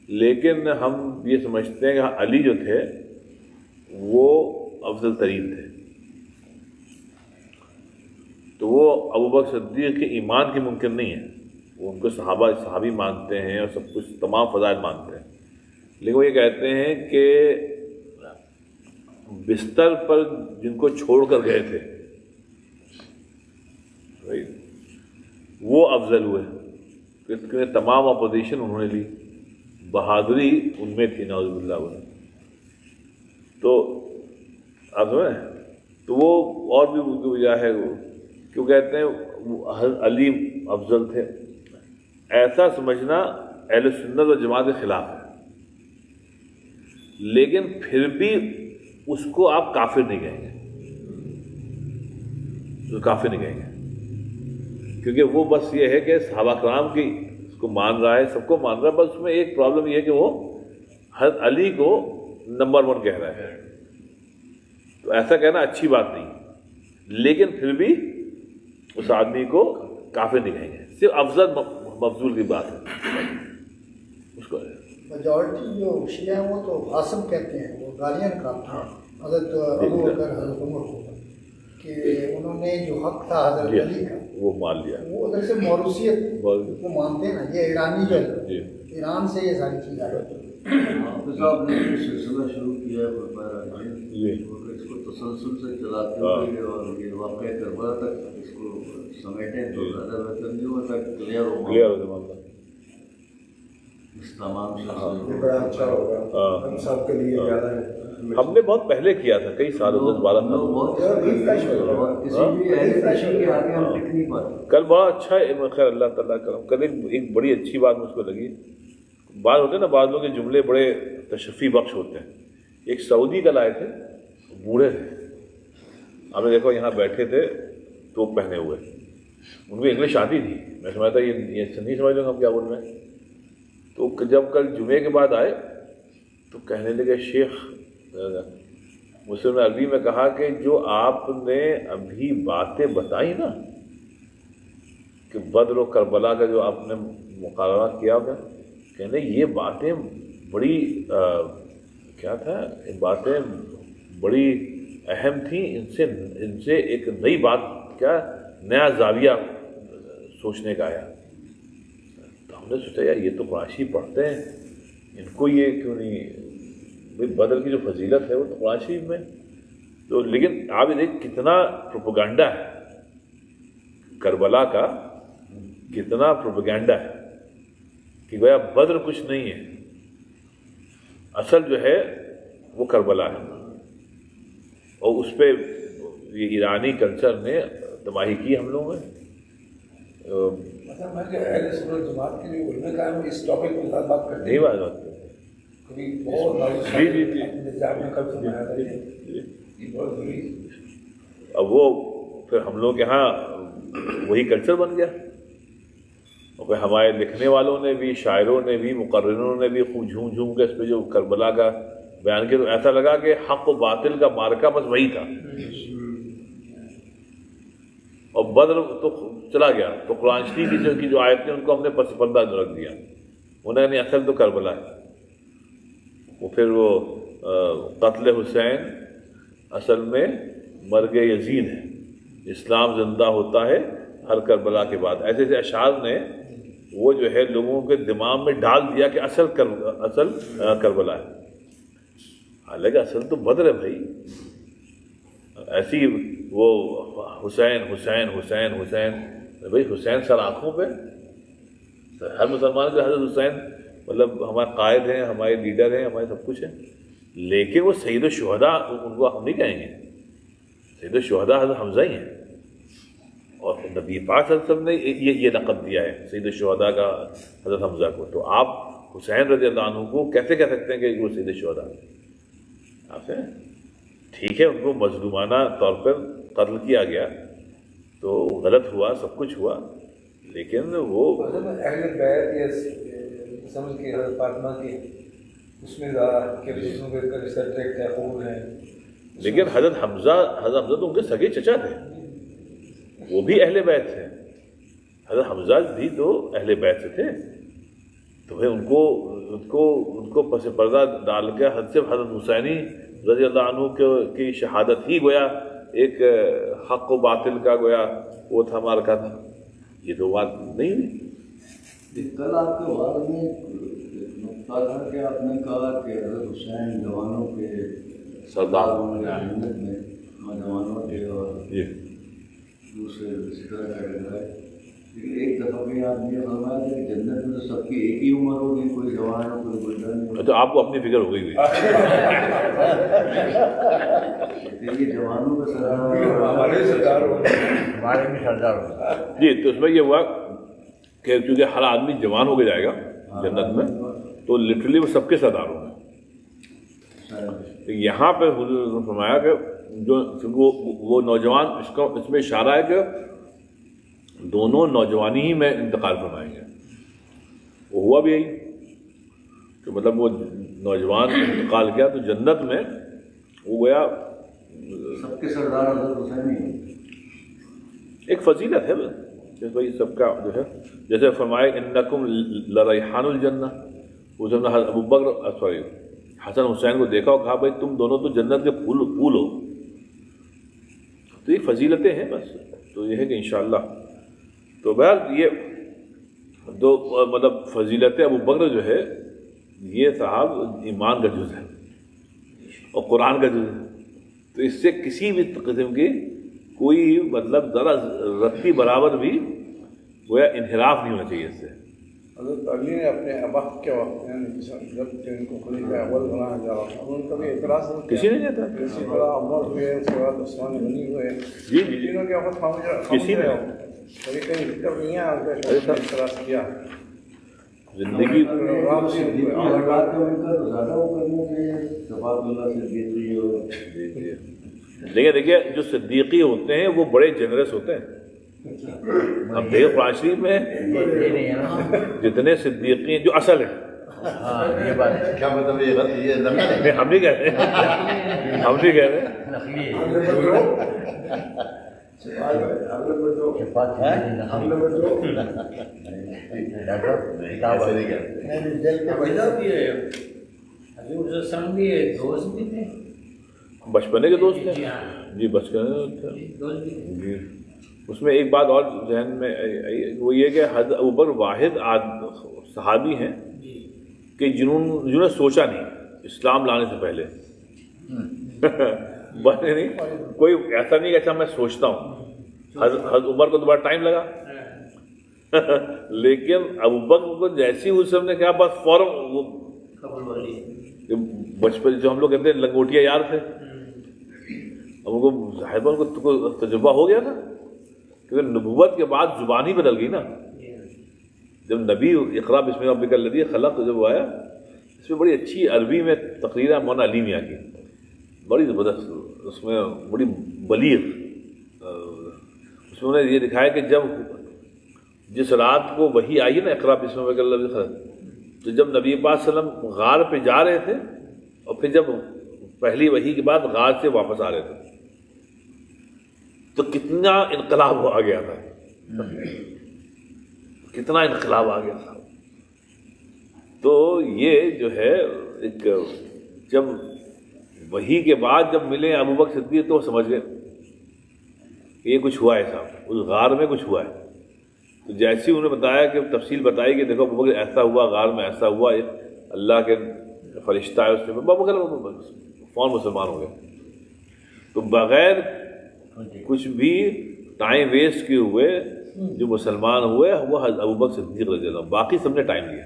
لیکن ہم یہ سمجھتے ہیں کہ علی جو تھے وہ افضل ترین تھے. تو وہ ابوبکر صدیق کے ایمان کے ممکن نہیں ہے. وہ ان کو صحابی مانتے ہیں اور سب کچھ تمام فضائل مانتے ہیں، لیکن وہ یہ کہتے ہیں کہ بستر پر جن کو چھوڑ کر گئے تھے وہ افضل ہوئے. کیونکہ تمام اپوزیشن انہوں نے لی، بہادری ان میں تھی نعوذ باللہ. تو آپ سمجھیں، تو وہ اور بھی ان کی وجہ ہے. کیوں کہتے ہیں علی افضل تھے؟ ایسا سمجھنا اہل سنت و جماعت کے خلاف ہے، لیکن پھر بھی اس کو آپ کافر نہیں کہیں گے. کافر نہیں کہیں گے کیونکہ وہ بس یہ ہے کہ صحابہ کرام کی اس کو مان رہا ہے، سب کو مان رہا ہے. بس اس میں ایک پرابلم یہ ہے کہ وہ حضرت علی کو نمبر 1 کہہ رہا ہے. تو ایسا کہنا اچھی بات نہیں، لیکن پھر بھی اس آدمی کو کافر نہیں کہیں گے. صرف افضل مفضول کی بات ہے. اس کو میجورٹی جو شیعہ ہیں وہ تو قاسم کہتے ہیں، وہ گالیاں نکالتے ہیں حضرت ابو بکر حضرت عمر کو کہ انہوں نے جو حق تھا حضرت علی کا وہ مان لیا. وہ ادھر سے موروثیت کو مانتے ہیں نا. یہ ایرانی جو ہے، ایران سے یہ ساری چیز آئی. حافظ صاحب نے یہ سلسلہ شروع کیا ہے، اس کو تسلسل سے چلاتے ہوئے اور یہ واقعہ کربلا تک اس کو سمیٹیں تو زیادہ بہتر نہیں ہوتا. کلیئر ہو اس تمام سے بڑا اچھا ہوگا ہم سب کے لیے زیادہ ہے. ہم نے بہت پہلے کیا تھا، کئی سال 10-12 سال. کل بڑا اچھا ہے، خیر اللہ تعالیٰ کرم. کل ایک بڑی اچھی بات مجھ کو لگی. بعض ہوتے ہیں نا، بعض لوگ کے جملے بڑے تشفی بخش ہوتے ہیں. ایک سعودی کل آئے تھے، بوڑھے تھے. ہم نے دیکھو یہاں بیٹھے تھے ٹوپ پہنے ہوئے. ان کو انگلش آتی تھی. میں سمجھتا یہ نہیں سمجھ لوں گا ہم کیا بول رہے ہیں. تو جب کل جمعے کے بعد آئے تو کہنے لگے شیخ، مسلم عربی میں کہا کہ جو آپ نے ابھی باتیں بتائی نا کہ بدر و کربلا کا جو آپ نے مقارنہ کیا ہوگا، کہنے یہ باتیں بڑی کیا تھا، یہ باتیں بڑی اہم تھیں. ان سے ایک نئی بات، کیا نیا زاویہ سوچنے کا آیا. تو ہم نے سوچا یار یہ تو قرآن شریف پڑھتے ہیں، ان کو یہ کیوں نہیں، بھائی بدر کی جو فضیلت ہے وہ تو قرآن شریف میں. تو لیکن آپ یہ دیکھ کتنا پروپیگنڈا ہے کربلا کا، کتنا پروپیگنڈا ہے کہ گویا بدر کچھ نہیں ہے، اصل جو ہے وہ کربلا ہے. اور اس پہ یہ ایرانی کلچر نے تباہی کی ہم لوگوں نے. مطلب میں کہ اہل سنت جماعت کے لیے علماء کا ہم اس ٹاپک پر بات کرتے نہیں بات کرتے. کبھی بہت بڑی جی آپ نے کل فرمایا تھا یہ بہت ضروری. اب وہ پھر ہم لوگ کے ہاں وہی کلچر بن گیا. اور پھر ہمارے لکھنے والوں نے بھی، شاعروں نے بھی، مقرروں نے بھی خوب جھوم جھوم کے اس پہ جو کربلا کا بیان کیا، تو ایسا لگا کہ حق و باطل کا مارکہ بس وہی تھا. اور بدر تو چلا گیا، تو قرآن شریف کی جو آیتیں ان کو ہم نے پس پردہ رکھ دیا، انہوں نے اصل تو کربلا ہے، وہ پھر وہ قتل حسین اصل میں مرگ یزید ہے، اسلام زندہ ہوتا ہے ہر کربلا کے بعد. ایسے ایسے اشعار نے وہ جو ہے لوگوں کے دماغ میں ڈال دیا کہ اصل کربلا ہے، حالانکہ اصل تو بدر ہے بھائی. ایسی وہ حسین حسین حسین حسین بھائی، حسین سر آنکھوں پہ ہر مسلمان کے حضرت حسین مطلب ہمارے قائد ہیں، ہمارے لیڈر ہیں، ہمارے سب کچھ ہیں، لیکن وہ سید الشہداء ان کو ہم نہیں کہیں گے. سید الشہداء حضرت حمزہ ہی ہیں، اور نبی پاک صلی اللہ علیہ وسلم نے یہ لقب دیا ہے سید الشہداء کا حضرت حمزہ کو. تو آپ حسین رضی اللہ عنہ کو کیسے کہہ سکتے ہیں کہ وہ سید الشہداء آپ سے؟ ٹھیک ہے ان کو مظلومانہ طور پر قتل کیا گیا تو غلط ہوا، سب کچھ ہوا، لیکن وہ اہل بیت یہ سمجھ کے حضرت فاطمہ کی اس میں کہ جسموں کے رشتہ ڈائریکٹ تحفظ ہیں. لیکن حضرت حمزہ تو ان کے سگے چچا تھے، وہ بھی اہل بیت تھے، حضرت حمزہ بھی تو اہل بیت سے تھے. تو پھر ان کو پس پردہ ڈال کے حضرت حسینی رضی اللہ عنہ کی شہادت ہی گویا ایک حق و باطل کا گویا وہ تھا مارکا تھا. یہ تو بات نہیں ہوئی. کل آپ کے بعد میں نقطہ تھا کہ آپ نے کہا کہ حضرت حسین جوانوں کے سردار ہوں گے جنت میں، نوجوانوں کے اور دوسرے اسی طرح کا ہے. لیکن ایک دفعہ بھی آپ نے فرمایا تھا کہ جنت میں تو سب کی ایک ہی عمر ہوگی، کوئی جوان ہو کوئی بوڑھا نہیں. تو آپ کو اپنی فکر ہو گئی ہوئی. یہ جوانوں کا سردار ہمارے سردار ہمارے بھی سردار ہوگا. جی تو اس میں یہ ہوا کہ چونکہ ہر آدمی جوان ہو کے جائے گا جنت میں، تو لٹرلی وہ سب کے سردار ہوں گے. یہاں پہ حضور نے فرمایا کہ جو وہ نوجوان، اس میں اشارہ ہے کہ دونوں نوجوانی ہی میں انتقال فرمائیں گے. وہ ہوا بھی یہی کہ مطلب وہ نوجوان انتقال کیا تو جنت میں وہ گیا. سب کے سردار حضرت حسین ہی ہیں. ایک فضیلت ہے کہ بھائی سب کا جو ہے، جیسے فرمائے انکم لریحان الجنہ، اس نے ابو بکر حسن حسین کو دیکھا اور کہا بھائی تم دونوں تو جنت کے پھول ہو. تو یہ فضیلتیں ہیں بس. تو یہ ہے کہ انشاءاللہ تو بہرحال یہ دو مطلب فضیلت ابو بکر جو ہے یہ صاحب ایمان کا جز ہے اور قرآن کا جز ہے. تو اس سے کسی بھی قسم کی کوئی مطلب ذرا رتی برابر بھی گویا انحراف نہیں ہونا چاہیے اس سے. حضرت علی نے اپنے وقت کے وقت جب ان کو خلیفہ اول بنایا جا رہا تھا ان کا بھی اعتراض کسی نے نہیں تھا. اسی طرح عمر ہوئے، اس کے بعد عثمان غنی ہوئے، جی جی جی تینوں کے وقت کسی نے کبھی کہیں ذکر نہیں ہے اعتراض کیا. زندگی رام سے بات کا ان کا تو زیادہ وہ کرنا چاہیے شفاعت اللہ سے دیتی اور دیکھیے جو صدیقی ہوتے ہیں وہ بڑے جنرس ہوتے ہیں. اب دیکھیں قرآن شریف میں جتنے صدیقی جو اصل ہیں یہ بات کیا مطلب یہ نہیں، ہم نہیں کہتے ہم نہیں کہہ رہے. نقلی ہے. دوست بھی تھے، بچپنے کے دوست ہیں. جی بچپنے کے دوست تھے. جی اس میں ایک بات اور ذہن میں وہ یہ کہ حضرت ابوبکر واحد صحابی ہیں کہ جنہوں نے سوچا نہیں اسلام لانے سے پہلے. بس نہیں کوئی ایسا نہیں کہ اچھا میں سوچتا ہوں. حضرت عمر کو تو بڑا ٹائم لگا لیکن ابوبکر کو جیسی اس نے کہا بس فوراً وہ بچپن جو ہم لوگ کہتے ہیں لنگوٹیا یار تھے، اب ان کو ظاہر ان کو تجربہ ہو گیا تھا کیونکہ نبوت کے بعد زبان ہی بدل گئی نا. جب نبی اقرا بسم ربک الذی خلق جب وہ آیا اس میں بڑی اچھی عربی میں تقریر ہے مولانا علی میاں کی، بڑی زبردست، اس میں بڑی بلیغ. اس میں انہوں نے یہ دکھایا کہ جب جس رات کو وحی آئی نا اقرا بسم ربک الذی خلق، تو جب نبی پاک صلی اللہ علیہ وسلم غار پہ جا رہے تھے اور پھر جب پہلی وحی کے بعد غار سے واپس آ رہے تھے تو کتنا انقلاب آ گیا تھا، کتنا انقلاب آ گیا تھا. تو یہ جو ہے ایک جب وحی کے بعد جب ملے ابوبکر صدیق تو سمجھ گئے کہ یہ کچھ ہوا ہے صاحب، اس غار میں کچھ ہوا ہے. تو جیسے انہوں نے بتایا کہ تفصیل بتائی کہ دیکھو ابوبکر ایسا ہوا، غار میں ایسا ہوا، اللہ کے فرشتہ ہے اس میں، ابوبکر فوراً مسلمان ہو گئے. تو بغیر کچھ بھی ٹائم ویسٹ کیے ہوئے جو مسلمان ہوئے وہ ابوبکر صدیق رضی اللہ عنہ، باقی سب نے ٹائم لیا.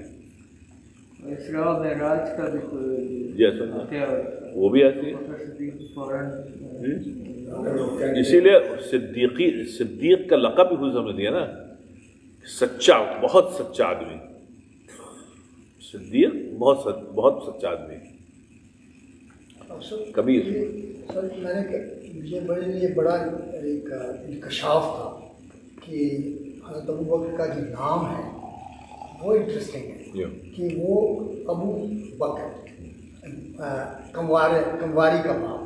اسراء و معراج کا بھی کوئی جی ایسا وہ بھی ایسی ہے. اسی لیے صدیق کا لقب بھی خود ہم نے دیا نا، سچا، بہت سچا آدمی. صدیق بہت سچا آدمی. کبھی سر میں نے یہ میرے لیے بڑا ایک انکشاف تھا کہ حضرت ابوبکر کا جو نام ہے وہ انٹرسٹنگ ہے کہ وہ ابو بکر کمواری کا باپ،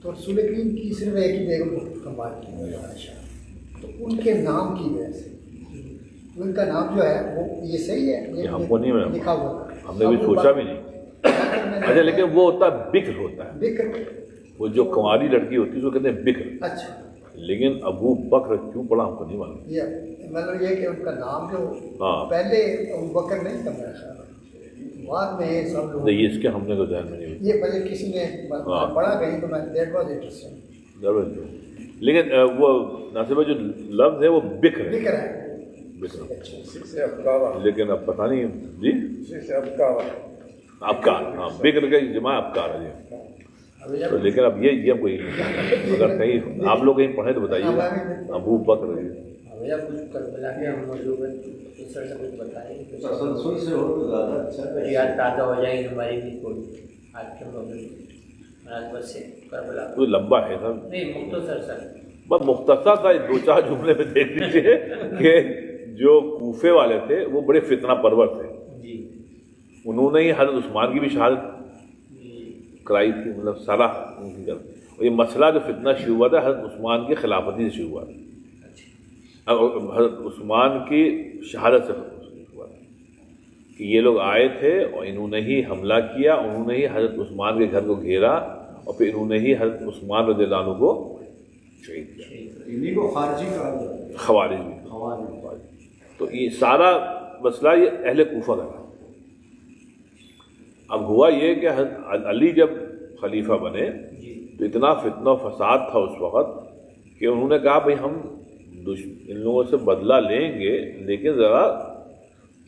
تو رسول کریم کی صرف ایک ہی بیگم کموار کی عائشہ، تو ان کے نام کی وجہ سے ان کا نام جو ہے وہ یہ صحیح ہے، یہ ہم کو نہیں لکھا ہوا تھا، ہم نے بھی سوچا بھی نہیں. اچھا لیکن وہ ہوتا ہے بکر ہوتا ہے، بکر، وہ جو کنواری لڑکی ہوتی ہے اس کو کہتے ہیں بکر. اچھا لیکن ابو بکر کیوں پڑا ہم کو نہیں معلوم. یہ مطلب یہ کہ ان کا نام جو ہاں پہلے ابوبکر نہیں تھا میرا خیال، بعد میں سب لوگ نہیں، اس کے ہم نے کو ذہن میں نہیں ہوئی. یہ پہلے کسی نے پڑھا کہیں تو میں دیٹ واز انٹرسٹنگ. لیکن وہ ناصر جو لفظ ہے وہ بکر ہے، بکر ہے. بکر. لیکن اب پتہ نہیں جی ابکار، ہاں بکر کا جمع ابکار ہے جی. تو لیکن اب یہ کوئی اگر کہیں آپ لوگ کہیں پڑھیں تو بتائیے ابو بکر ہے. بھیا کچھ کربلا کے ہم موجود ہیں، اس طرح سے کچھ بتائیں تسلسل سے ہو تو زیادہ اچھا ہے. یاد تازہ ہو جائے گی ہماری بھی تھوڑی آج کے مناسبت سے. کربلا تو لمبا ہے سر، نہیں مختصر سر، بس مختصر تھا. 2-4 جملے میں دیکھ لیجیے کہ جو کوفے والے تھے وہ بڑے فتنہ پرور تھے. جی انہوں نے ہی حضرت عثمان کی بھی شہادت کرائی تھی، مطلب سارا ان کی طرف. اور یہ مسئلہ جو فتنہ شروع ہوا تھا حضرت عثمان کی خلافتی سے شروع ہوا تھا، حضرت عثمان کی شہادت سے ہوا تھا کہ یہ لوگ آئے تھے اور انہوں نے ہی حملہ کیا، انہوں نے ہی حضرت عثمان کے گھر کو گھیرا اور پھر انہوں نے ہی حضرت عثمان رضی اللہ عنہ کو شہید کیا. انہیں کو خارجی کہا جاتا ہے، خوارج بھی. تو یہ سارا مسئلہ یہ اہل کوفہ کا تھا. اب ہوا یہ کہ حضرت علی جب خلیفہ بنے تو اتنا فتنہ و فساد تھا اس وقت کہ انہوں نے کہا بھائی ہم ان لوگوں سے بدلہ لیں گے لیکن ذرا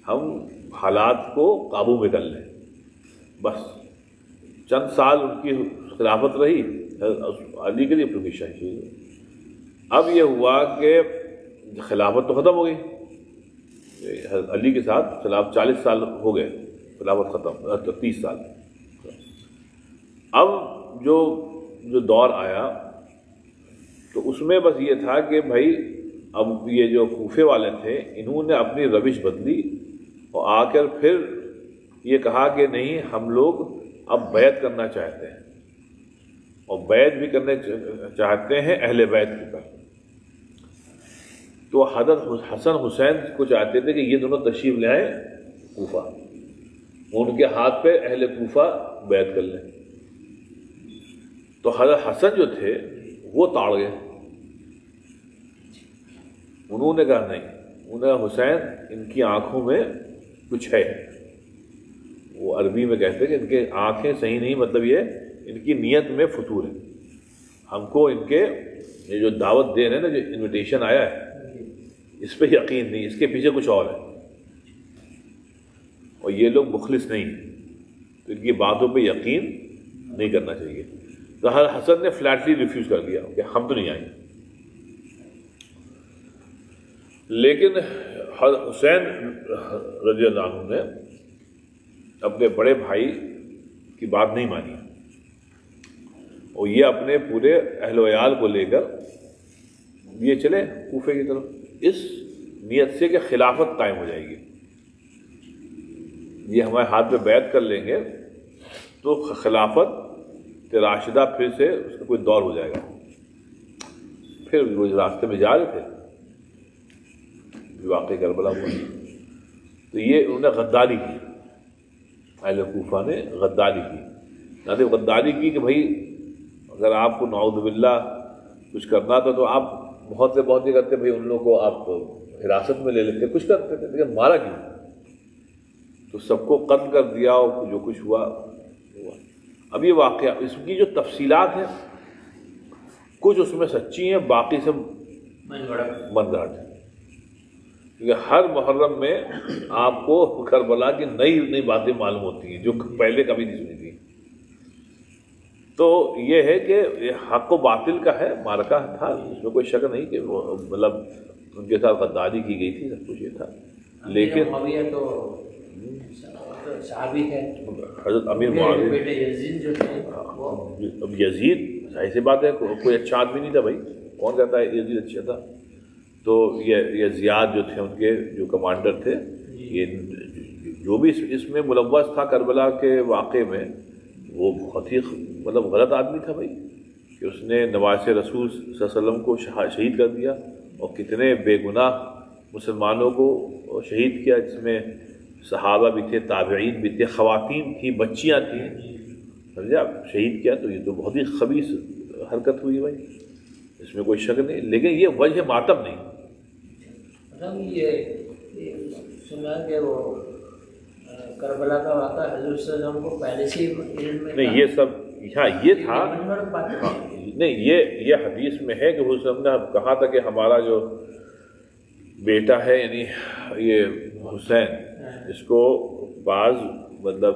ہم حالات کو قابو میں کر لیں. بس چند سال ان کی خلافت رہی علی کے لیے پروفیشن کی. اب یہ ہوا کہ خلافت تو ختم ہو گئی، علی کے ساتھ خلاف 40 سال ہو گئے، خلافت ختم 30 سال. اب جو دور آیا تو اس میں بس یہ تھا کہ بھائی اب یہ جو کوفے والے تھے انہوں نے اپنی روش بدلی اور آ کر پھر یہ کہا کہ نہیں ہم لوگ اب بیعت کرنا چاہتے ہیں اور بیعت بھی کرنے چاہتے ہیں اہل بیت کی طرف. تو حضرت حسن حسین کو چاہتے تھے کہ یہ دونوں تشریف لے آئیں کوفہ، ان کے ہاتھ پہ اہل کوفہ بیعت کر لیں. تو حضرت حسن جو تھے وہ تاڑ گئے، انہوں نے کہا نہیں، انہوں نے کہا حسین ان کی آنکھوں میں کچھ ہے. وہ عربی میں کہتے ہیں کہ ان کے آنکھیں صحیح نہیں، مطلب یہ ان کی نیت میں فتور ہے. ہم کو ان کے یہ جو دعوت دے رہے ہیں نا، جو انویٹیشن آیا ہے اس پہ یقین نہیں، اس کے پیچھے کچھ اور ہے اور یہ لوگ مخلص نہیں ہیں، تو ان کی باتوں پہ یقین نہیں کرنا چاہیے. تو حضرت حسن نے فلیٹلی ریفیوز کر دیا کہ ہم تو نہیں آئیں گے. لیکن حضرت حسین رضی اللہ عنہ نے اپنے بڑے بھائی کی بات نہیں مانی اور یہ اپنے پورے اہل و عیال کو لے کر یہ چلے کوفے کی طرف، اس نیت سے کہ خلافت قائم ہو جائے گی. یہ ہمارے ہاتھ میں بیعت کر لیں گے تو خلافت راشدہ پھر سے اس کا کوئی دور ہو جائے گا. پھر وہ راستے میں جا رہے تھے واقع کربلا ہوا، تو یہ انہوں نے غداری کی، اہل کوفہ نے غداری کی، نہ صرف غداری کی کہ بھائی اگر آپ کو نعوذ باللہ کچھ کرنا تھا تو آپ بہت سے بہت یہ کرتے، بھائی ان لوگوں کو آپ حراست میں لے لیتے، کچھ کرتے تھے، لیکن مارا کیوں؟ تو سب کو قتل کر دیا اور جو کچھ ہوا ہوا۔ اب یہ واقعہ، اس کی جو تفصیلات ہیں کچھ اس میں سچی ہیں، باقی سب من گھڑت ہے، کیونکہ ہر محرم میں آپ کو کربلا کی نئی نئی باتیں معلوم ہوتی ہیں جو پہلے کبھی نہیں سنی تھی۔ تو یہ ہے کہ یہ حق و باطل کا ہے، مارکہ تھا، اس میں کوئی شک نہیں کہ وہ مطلب ان کے ساتھ غداری کی گئی تھی، سب کچھ یہ تھا، لیکن تو صحابی تھے، حضرت امیر معاویہ بیٹے یزید جو تھے وہ، اب یزید ظاہر سی بات ہے کوئی اچھا آدمی نہیں تھا بھائی، کون کہتا ہے یزید اچھا تھا؟ تو یہ زیاد جو تھے ان کے جو کمانڈر تھے، یہ جو بھی اس میں ملوث تھا کربلا کے واقعے میں، وہ بہت ہی مطلب غلط آدمی تھا بھائی، کہ اس نے نواسِ رسول صلی اللہ علیہ وسلم کو شہید کر دیا، اور کتنے بے گناہ مسلمانوں کو شہید کیا، جس میں صحابہ بھی تھے، تابعین بھی تھے، خواتین تھیں، بچیاں تھیں، سمجھے آپ، شہید کیا، تو یہ تو بہت ہی خبیث حرکت ہوئی بھائی، اس میں کوئی شک نہیں، لیکن یہ وجہ ماتم نہیں۔ مطلب یہ سنا کہ وہ کربلا کا واقعہ حضور صلی اللہ علیہ وسلم کو پہلے سے علم میں نہیں، یہ سب ہاں یہ تھا، نہیں یہ حدیث میں ہے کہ حضور صلی اللہ علیہ وسلم نے کہا تھا کہ ہمارا جو بیٹا ہے یعنی یہ حسین، اس کو بعض مطلب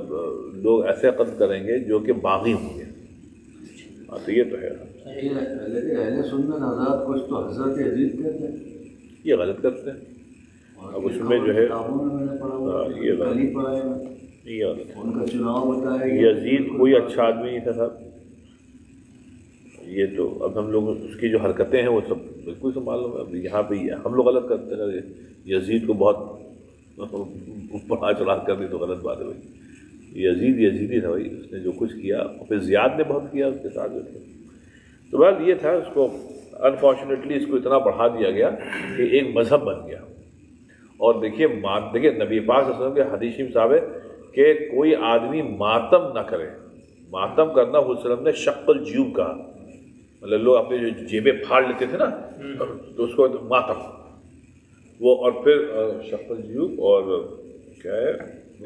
لوگ ایسے قتل کریں گے جو کہ باغی ہوں گے، ہاں تو یہ تو ہے، لیکن اہل سنت حضرات کچھ تو حضرت یزید کہتے ہیں، یہ غلط کرتے ہیں۔ اب اس میں جو ہے یہ ان کا چناؤ بتایا، یزید کوئی اچھا آدمی نہیں تھا صاحب، یہ تو اب ہم لوگ اس کی جو حرکتیں ہیں وہ سب بالکل سے معلوم ہے، اب یہاں پہ ہم لوگ غلط کرتے ہیں، یزید کو بہت اوپر چڑھا کر دی تو غلط بات ہے بھائی، یزید یزیدی تھا بھائی، اس نے جو کچھ کیا، اور پھر زیاد نے بہت کیا اس کے ساتھ جو تھے، تو بس یہ تھا، اس کو انفارچونیٹلی اس کو اتنا بڑھا دیا گیا کہ ایک مذہب بن گیا۔ اور دیکھیے نبی پاک صلی اللہ علیہ وسلم کے حدیث شریف صاحب ہے کہ کوئی آدمی ماتم نہ کرے، ماتم کرنا حضور صلی اللہ علیہ وسلم نے شق الجیوب کہا، مطلب لوگ اپنے جو جیبیں پھاڑ لیتے تھے نا تو اس کو ماتم، وہ اور پھر شق الجیوب اور کیا ہے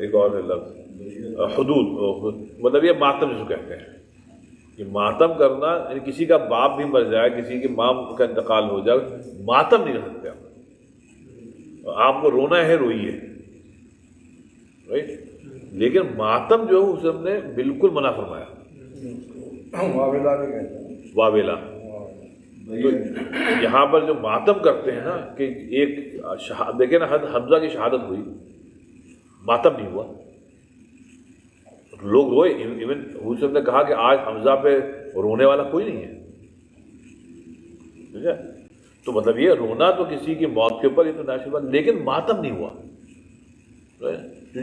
ایک اور ہے لفظ حدود، مطلب یہ ماتم جس کو کہتے ہیں، کہ ماتم کرنا یعنی کسی کا باپ بھی مر جائے، کسی کی ماں کا انتقال ہو جائے، ماتم نہیں کر سکتے آپ کو رونا ہے روئیے، رائٹ، لیکن ماتم جو ہے اس نے بالکل منع فرمایا، واویلا بھی کہتے ہیں، واویلا۔ تو یہاں پر جو ماتم کرتے ہیں نا کہ ایک دیکھیں نا حمزہ کی شہادت ہوئی، ماتم نہیں ہوا، لوگ روئے، ایون حسین نے کہا کہ آج حمزہ پہ رونے والا کوئی نہیں ہے، ٹھیک ہے، تو مطلب یہ رونا تو کسی کی موت کے اوپر یہ تو نیچرل بات، لیکن ماتم نہیں ہوا،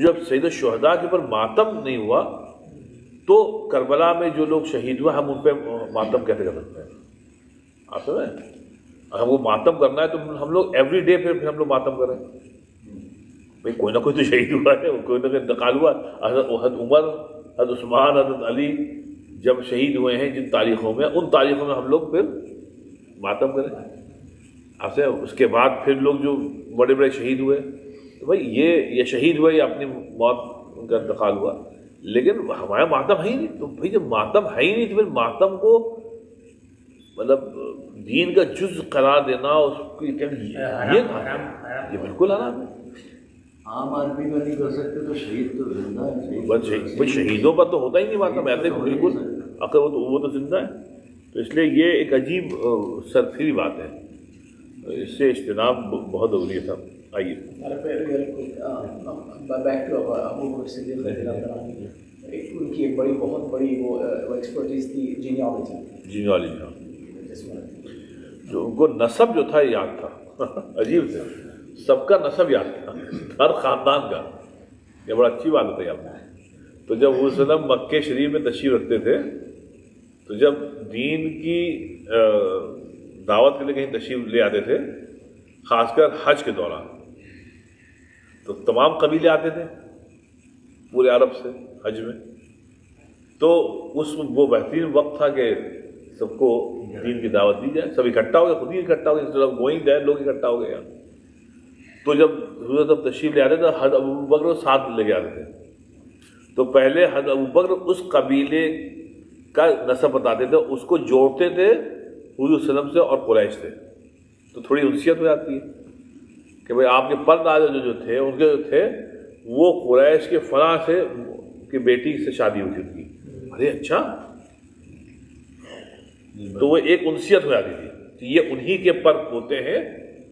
جب سید الشہداء کے اوپر ماتم نہیں ہوا تو کربلا میں جو لوگ شہید ہوئے ہم ان پہ ماتم کیسے کر سکتے ہیں؟ آپ سمجھیں، ہم کو ماتم کرنا ہے تو ہم لوگ ایوری ڈے پھر ہم لوگ ماتم کریں، بھائی کوئی نہ کوئی تو شہید ہوا ہے، کوئی نہ کوئی انتقال ہوا، حضرت عمر، حضرت عثمان، حضرت علی جب شہید ہوئے ہیں جن تاریخوں میں، ان تاریخوں میں ہم لوگ پھر ماتم کریں، آپ سے اس کے بعد پھر لوگ جو بڑے بڑے شہید ہوئے، تو بھائی یہ شہید ہوئے یا اپنی موت ان کا انتقال ہوا، لیکن ہمارا ماتم ہے ہی نہیں، تو بھائی جب ماتم ہے ہی نہیں تو پھر ماتم کو مطلب دین کا جز قرار دینا، اس کو یہ بالکل حرام ہے، عام آدمی کا نہیں کر سکتے تو شہید تو زندہ ہے، بس بھائی شہیدوں پر تو ہوتا ہی نہیں ماتم، ایسے بالکل اگر وہ تو زندہ ہے، تو اس لیے یہ ایک عجیب سرفری بات ہے، اس سے اجتناب بہت ضروری تھا۔ آئیے ان کی ایک بہت بڑی وہ ایکسپرٹیز تھی جینیالوجی، جو ان کو نسب جو تھا یاد تھا، عجیب تھا، سب کا نسب یاد تھا، ہر خاندان کا، یہ بڑا اچھی بات بتائی آپ نے۔ تو جب حضور صلی اللہ علیہ وسلم مکہ شریف میں تشریف رکھتے تھے تو جب دین کی دعوت کے لیے کہیں تشریف لے آتے تھے، خاص کر حج کے دوران، تو تمام قبیلے آتے تھے پورے عرب سے حج میں، تو اس وہ بہترین وقت تھا کہ سب کو دین کی دعوت دی جائے، سب اکٹھا ہو گئے، خود ہی اکٹھا ہو گئے، انسٹیڈ آف گوئنگ دیر لوگ اکٹھا ہو گئے یہاں. تو جب حضرت اب تشریف لے آتے تھے حضرت ابوبکر ساتھ لے کے آتے تھے، تو پہلے حضرت ابوبکر اس قبیلے کا نسب بتاتے تھے، اس کو جوڑتے تھے حضور صلی اللہ علیہ وسلم سے اور قریش سے، تو تھوڑی انسیت ہو جاتی ہے کہ بھئی آپ کے پردادا جو تھے ان کے جو تھے وہ قریش کے فلاں سے کی بیٹی سے شادی ہوئی تھی. ارے اچھا، تو وہ ایک انسیت ہو جاتی تھی کہ یہ انہی کے پر ہوتے ہیں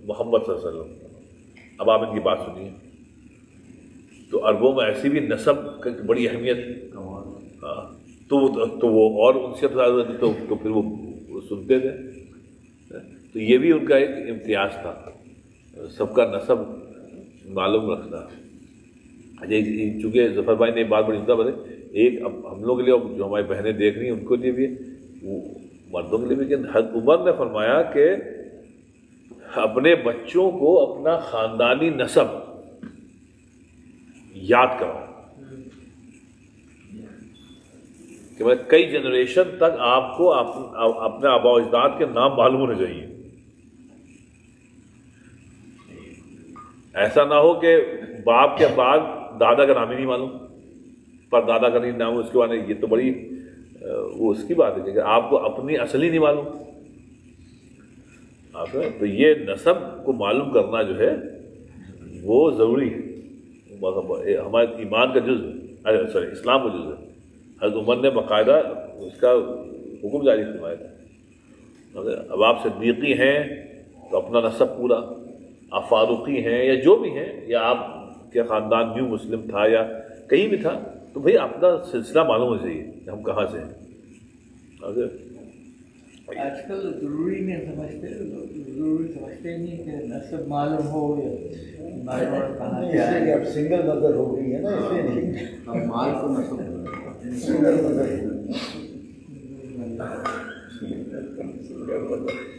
محمد صلی اللہ علیہ وسلم. اب آپ ان کی بات سنیے، تو عربوں میں ایسی بھی نسب کی بڑی اہمیت، ہاں، تو وہ اور انسیت تو پھر وہ سنتے تھے. تو یہ بھی ان کا ایک امتیاز تھا، سب کا نسب معلوم رکھنا. چونکہ ظفر بھائی نے ایک بات بڑی عمدہ بتائی، ایک اب ہم لوگ کے لیے جو ہماری بہنیں دیکھ رہی ہیں ان کے لیے بھی، مردوں کے لیے بھی، کہ حضرت عمر نے فرمایا کہ اپنے بچوں کو اپنا خاندانی نسب یاد کراؤ، کہ میں کئی جنریشن تک آپ کو اپنے آباء و اجداد کے نام معلوم ہونے چاہیے. ایسا نہ ہو کہ باپ کے بعد دادا کا نام ہی نہیں معلوم، پر دادا کا نہیں نام، اس کے بعد یہ تو بڑی وہ اس کی بات ہے کہ آپ کو اپنی اصل ہی نہیں معلوم. تو یہ نسب کو معلوم کرنا جو ہے وہ ضروری ہے، ہمارے ایمان کا جز ہے، سوری اسلام کا جز ہے. حضرت عمر نے باقاعدہ اس کا حکم جاری فرمایا تھا. اب آپ صدیقی ہیں تو اپنا نسب پورا، آپ فاروقی ہیں یا جو بھی ہیں، یا آپ کے خاندان نیو مسلم تھا یا کہیں بھی تھا، تو بھئی اپنا سلسلہ معلوم ہونا چاہیے کہ ہم کہاں سے ہیں. آج کل ضروری سمجھتے نہیں کہ نسب معلوم ہو یا کہاں سے آئے. کہ اب سنگل مدر ہو گئی ہے نا، اس لیے نہیں اب مال کو نسب سنگل مدر.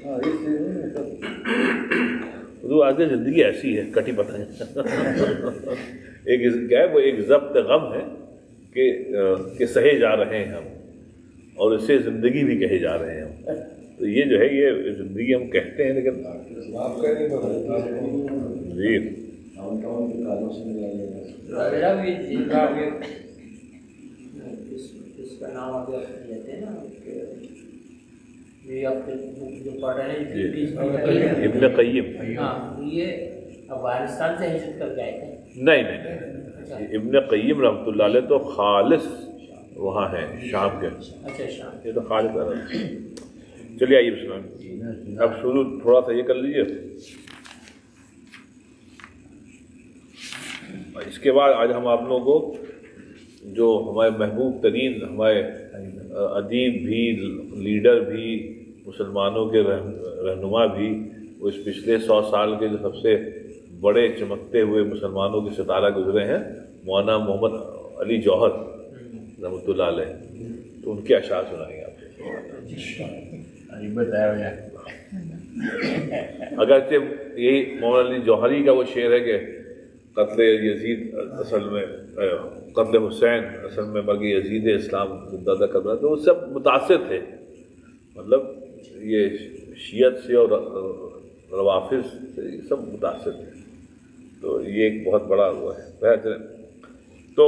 ہاں اس لیے تو آگے زندگی ایسی ہے کٹی پتہ ہے. ایک کیا ہے وہ ایک ضبط غم ہے کہ سہے جا رہے ہیں ہم، اور اسے زندگی بھی کہے جا رہے ہیں ہم. تو یہ جو ہے یہ زندگی ہم کہتے ہیں، لیکن آپ کہہ رہے ہیں جی میرا بھی اس کا نام ابھی آپ لیتے ہیں نا کہ یہ آپ جو پڑھ رہے ہیں ابن قیم، ہاں، یہ افغانستان سے ہجرت کر کے آئے تھے. نہیں، ابن قیم رحمۃ اللہ علیہ تو خالص وہاں ہیں شام کے، اچھا شام. یہ تو خالص عرب. چلیے آئیے بسم اللہ، اب شروع تھوڑا سا یہ کر لیجیے. اس کے بعد آج ہم آپ لوگوں کو جو ہمارے محبوب ترین ہمارے ادیب بھی، لیڈر بھی، مسلمانوں کے رہنما بھی، وہ اس پچھلے 100 سال کے جو سب سے بڑے چمکتے ہوئے مسلمانوں کے ستارہ گزرے ہیں، مولانا محمد علی جوہر رحمۃ اللہ علیہ، تو ان کے اشعار سنائیں گے آپ کو. اگرچہ یہی مولانا علی جوہری کا وہ شعر ہے کہ قتل یزید اصل میں قتل حسین اصل میں مرگ یزید اسلام زندہ کرنا، تو وہ سب متاثر تھے، مطلب یہ شیعت سے اور روافظ سے یہ سب متاثر تھے. تو یہ ایک بہت بڑا ہوا ہے. تو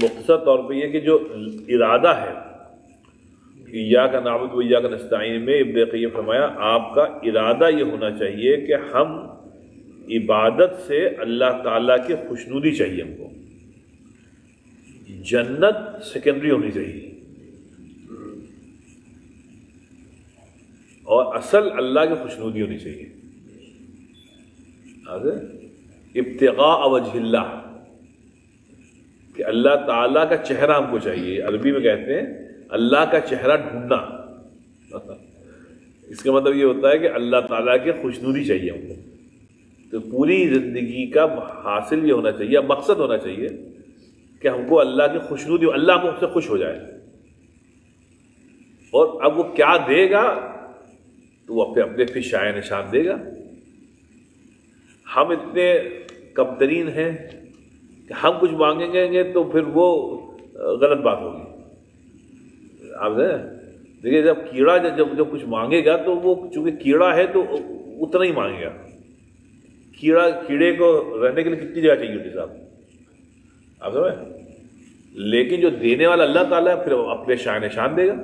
مختصر طور پہ یہ کہ جو ارادہ ہے ایاک نعبد و ایاک نستعین میں ابن قیم فرمایا آپ کا ارادہ یہ ہونا چاہیے کہ ہم عبادت سے اللہ تعالیٰ کی خوشنودی چاہیے، ہم کو جنت سیکنڈری ہونی چاہیے، اور اصل اللہ کی خوشنودی ہونی چاہیے. ابتغاء وجہ اللہ، کہ اللہ تعالیٰ کا چہرہ ہم کو چاہیے. عربی میں کہتے ہیں اللہ کا چہرہ ڈھونڈنا. اس کا مطلب یہ ہوتا ہے کہ اللہ تعالیٰ کی خوشنودی چاہیے ہم کو. تو پوری زندگی کا حاصل یہ ہونا چاہیے، مقصد ہونا چاہیے کہ ہم کو اللہ کی خوشنودی، اللہ کو ہم سے خوش ہو جائے. اور اب وہ کیا دے گا تو وہ اپنے پھر شائع نشان دے گا. ہم اتنے کم ترین ہیں کہ ہم کچھ مانگیں گے تو پھر وہ غلط بات ہوگی. آپ دیکھیے جب کیڑا جب کچھ مانگے گا تو وہ چونکہ کیڑا ہے تو اتنا ہی مانگے گا. کیڑے کو رہنے کے لیے کتنی جگہ چاہیے ہوتی صاحب, آپ سمجھیں. لیکن جو دینے والا اللہ تعالیٰ ہے پھر اپنے شائع نشان دے گا.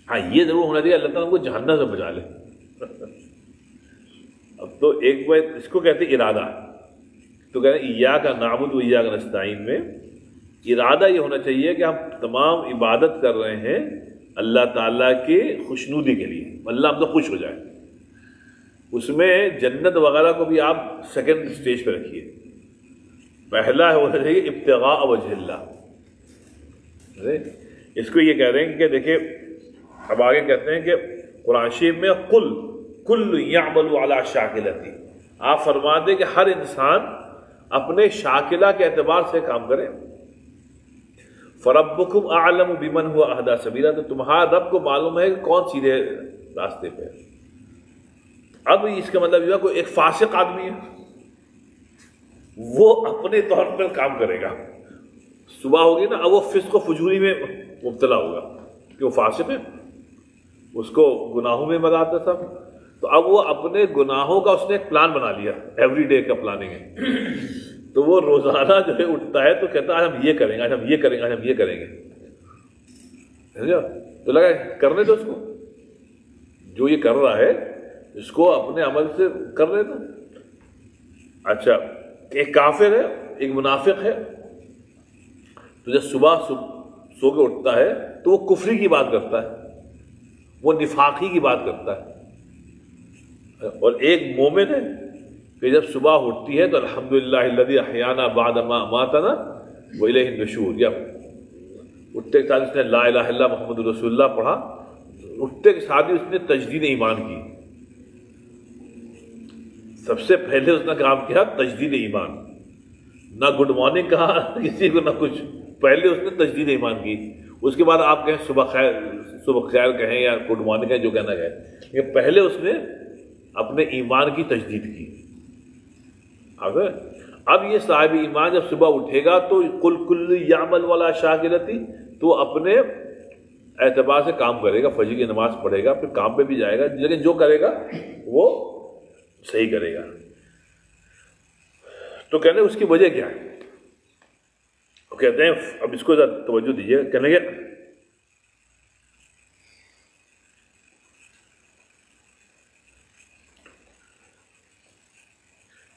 ہاں یہ ضرور ہونا چاہیے اللہ تعالیٰ کو جہنم سے بچا لے. اب تو ایک بار اس کو کہتے ہیں ارادہ. تو کہتے ہیں ایاک نعبد و ایاک نستعین میں ارادہ یہ ہونا چاہیے کہ ہم تمام عبادت کر رہے ہیں اللہ تعالیٰ کے خوشنودی کے لیے, اللہ ہم تو خوش ہو جائے. اس میں جنت وغیرہ کو بھی آپ سیکنڈ اسٹیج پہ رکھیے. پہلا ہونا چاہیے ابتغاء وجہ اللہ. اس کو یہ کہہ رہے ہیں کہ دیکھیں اب آگے کہتے ہیں کہ قرآن شریف میں کل یعمل علی شاکلتی, آپ فرما دیں کہ ہر انسان اپنے شاکلہ کے اعتبار سے کام کرے. فربکم اعلم بمن هو اہدی سبیلا, تو تمہارا رب کو معلوم ہے کہ کون سیدھے راستے پہ. اب اس کا مطلب یہ کوئی ایک فاسق آدمی ہے وہ اپنے طور پر کام کرے گا. صبح ہوگی نا, اب وہ فسق و فجوری میں مبتلا ہوگا کہ وہ فاسق ہے, اس کو گناہوں میں مزہ آتا سب. تو اب وہ اپنے گناہوں کا اس نے ایک پلان بنا لیا, ایوری ڈے کا پلاننگ ہے. تو وہ روزانہ جو ہے اٹھتا ہے تو کہتا ہے آج ہم یہ کریں گے, آج ہم یہ کریں گے, آج ہم یہ کریں گے. تو لگا کرنے دو اس کو, جو یہ کر رہا ہے اس کو اپنے عمل سے کرنے دو. اچھا ایک کافر ہے, ایک منافق ہے, تو جب صبح سو کے اٹھتا ہے تو وہ کفری کی بات کرتا ہے, وہ نفاقی کی بات کرتا ہے. اور ایک مومن ہے کہ جب صبح اٹھتی ہے تو الحمدللہ الذی احیانا بعد ما اماتنا والیہ النشور, یا اٹھتے کے ساتھ اس نے لا الہ الا محمد رسول اللہ پڑھا, اٹھتے کے ساتھ ہی اس نے تجدید ایمان کی. سب سے پہلے اس نے کام کیا تجدید ایمان, نہ گڈ مارننگ کہا کسی کو نہ کچھ, پہلے اس نے تجدید ایمان کی. اس کے بعد آپ کہیں صبح خیر کہیں یا گڈ مارننگ کہیں, جو کہنا ہے, لیکن پہلے اس نے اپنے ایمان کی تجدید کی. اب یہ صاحب ایمان جب صبح اٹھے گا تو کل یعمل والا شاکلتی, تو اپنے اعتبار سے کام کرے گا, فجر کی نماز پڑھے گا, پھر کام پہ بھی جائے گا, لیکن جو کرے گا وہ صحیح کرے گا. تو کہنے اس کی وجہ کیا ہے, وہ کہتے ہیں اب اس کو ذرا توجہ دیجیے. کہنے گے